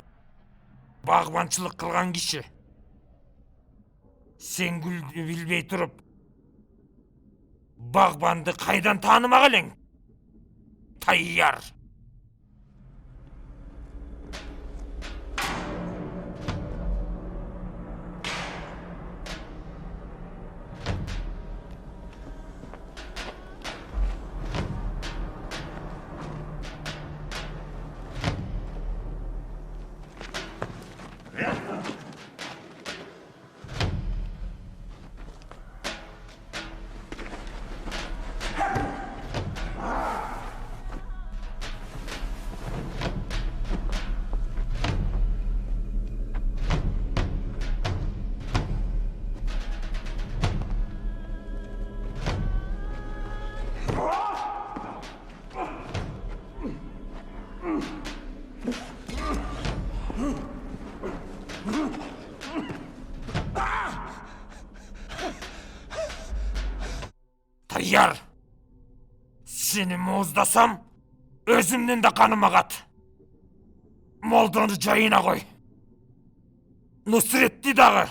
багбанчылык кылган киши. Сен гүлдү билбей туруп, багбанды кайдан таанымак элең? Тайяр. Tayyar, seni muzdasam, özümden de kanım agat. Moldonu cayına koy. Nusretli dağı.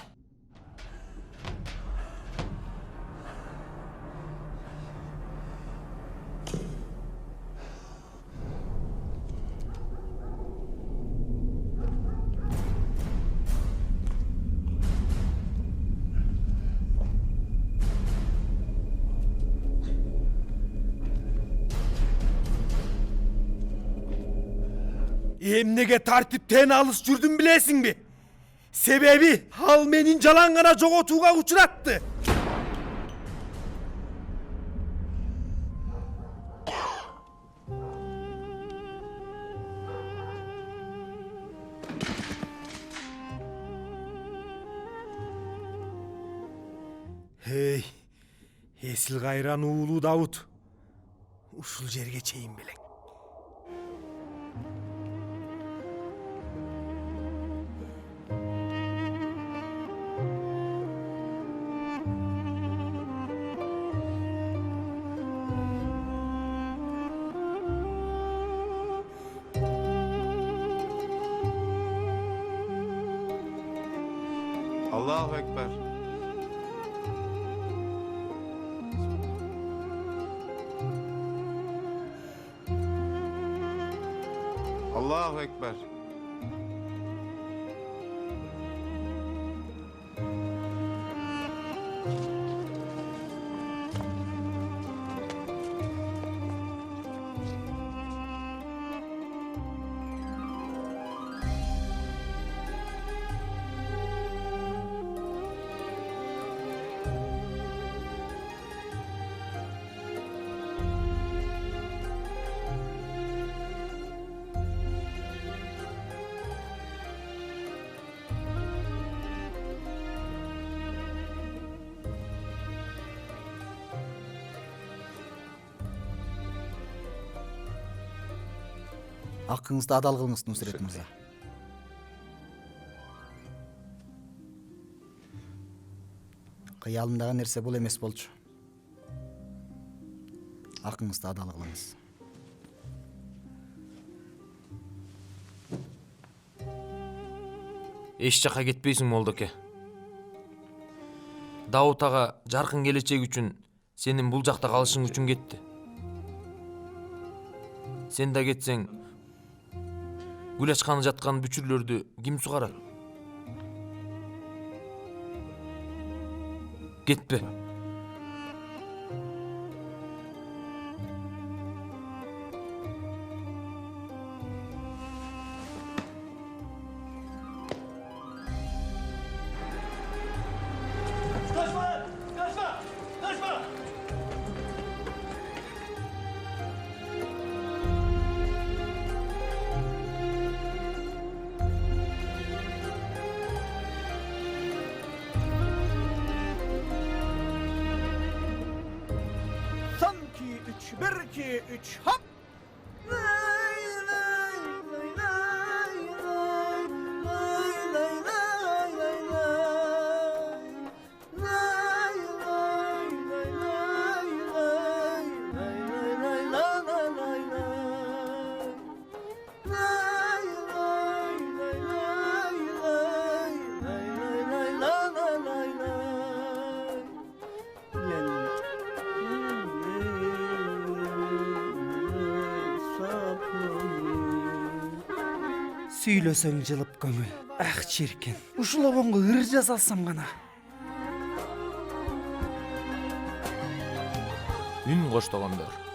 Эмнеге тартиптен алыс жүрдүм билесиңби? Себеби ал менин жалаң гана жоготууга учуратты. Эй, эсил кайран уулу Давут. Ушул жерге чейин белең. Allahu Ekber. Allahu Ekber. Акыңызды адал кылыңыз, Нусрет мырза. Кыялымдагы нерсе бул эмес болчу. Акыңызды адал кылыңыз. Эч жака кетпейсиң, Молдоке. Давут ага жаркын келечек үчүн, сенин бул жакта калышың үчүн кетти. Сен да кетсең, гүл ачканы жаткан бүчүрлөрдү ким сугарар? Кетпе. Son 2 3 1 2 3 hop. Сүйлөсөң жылып көңүл. Ах чиркин. Ушул обонго ыр жаза алсам гана. Үн коштогондор.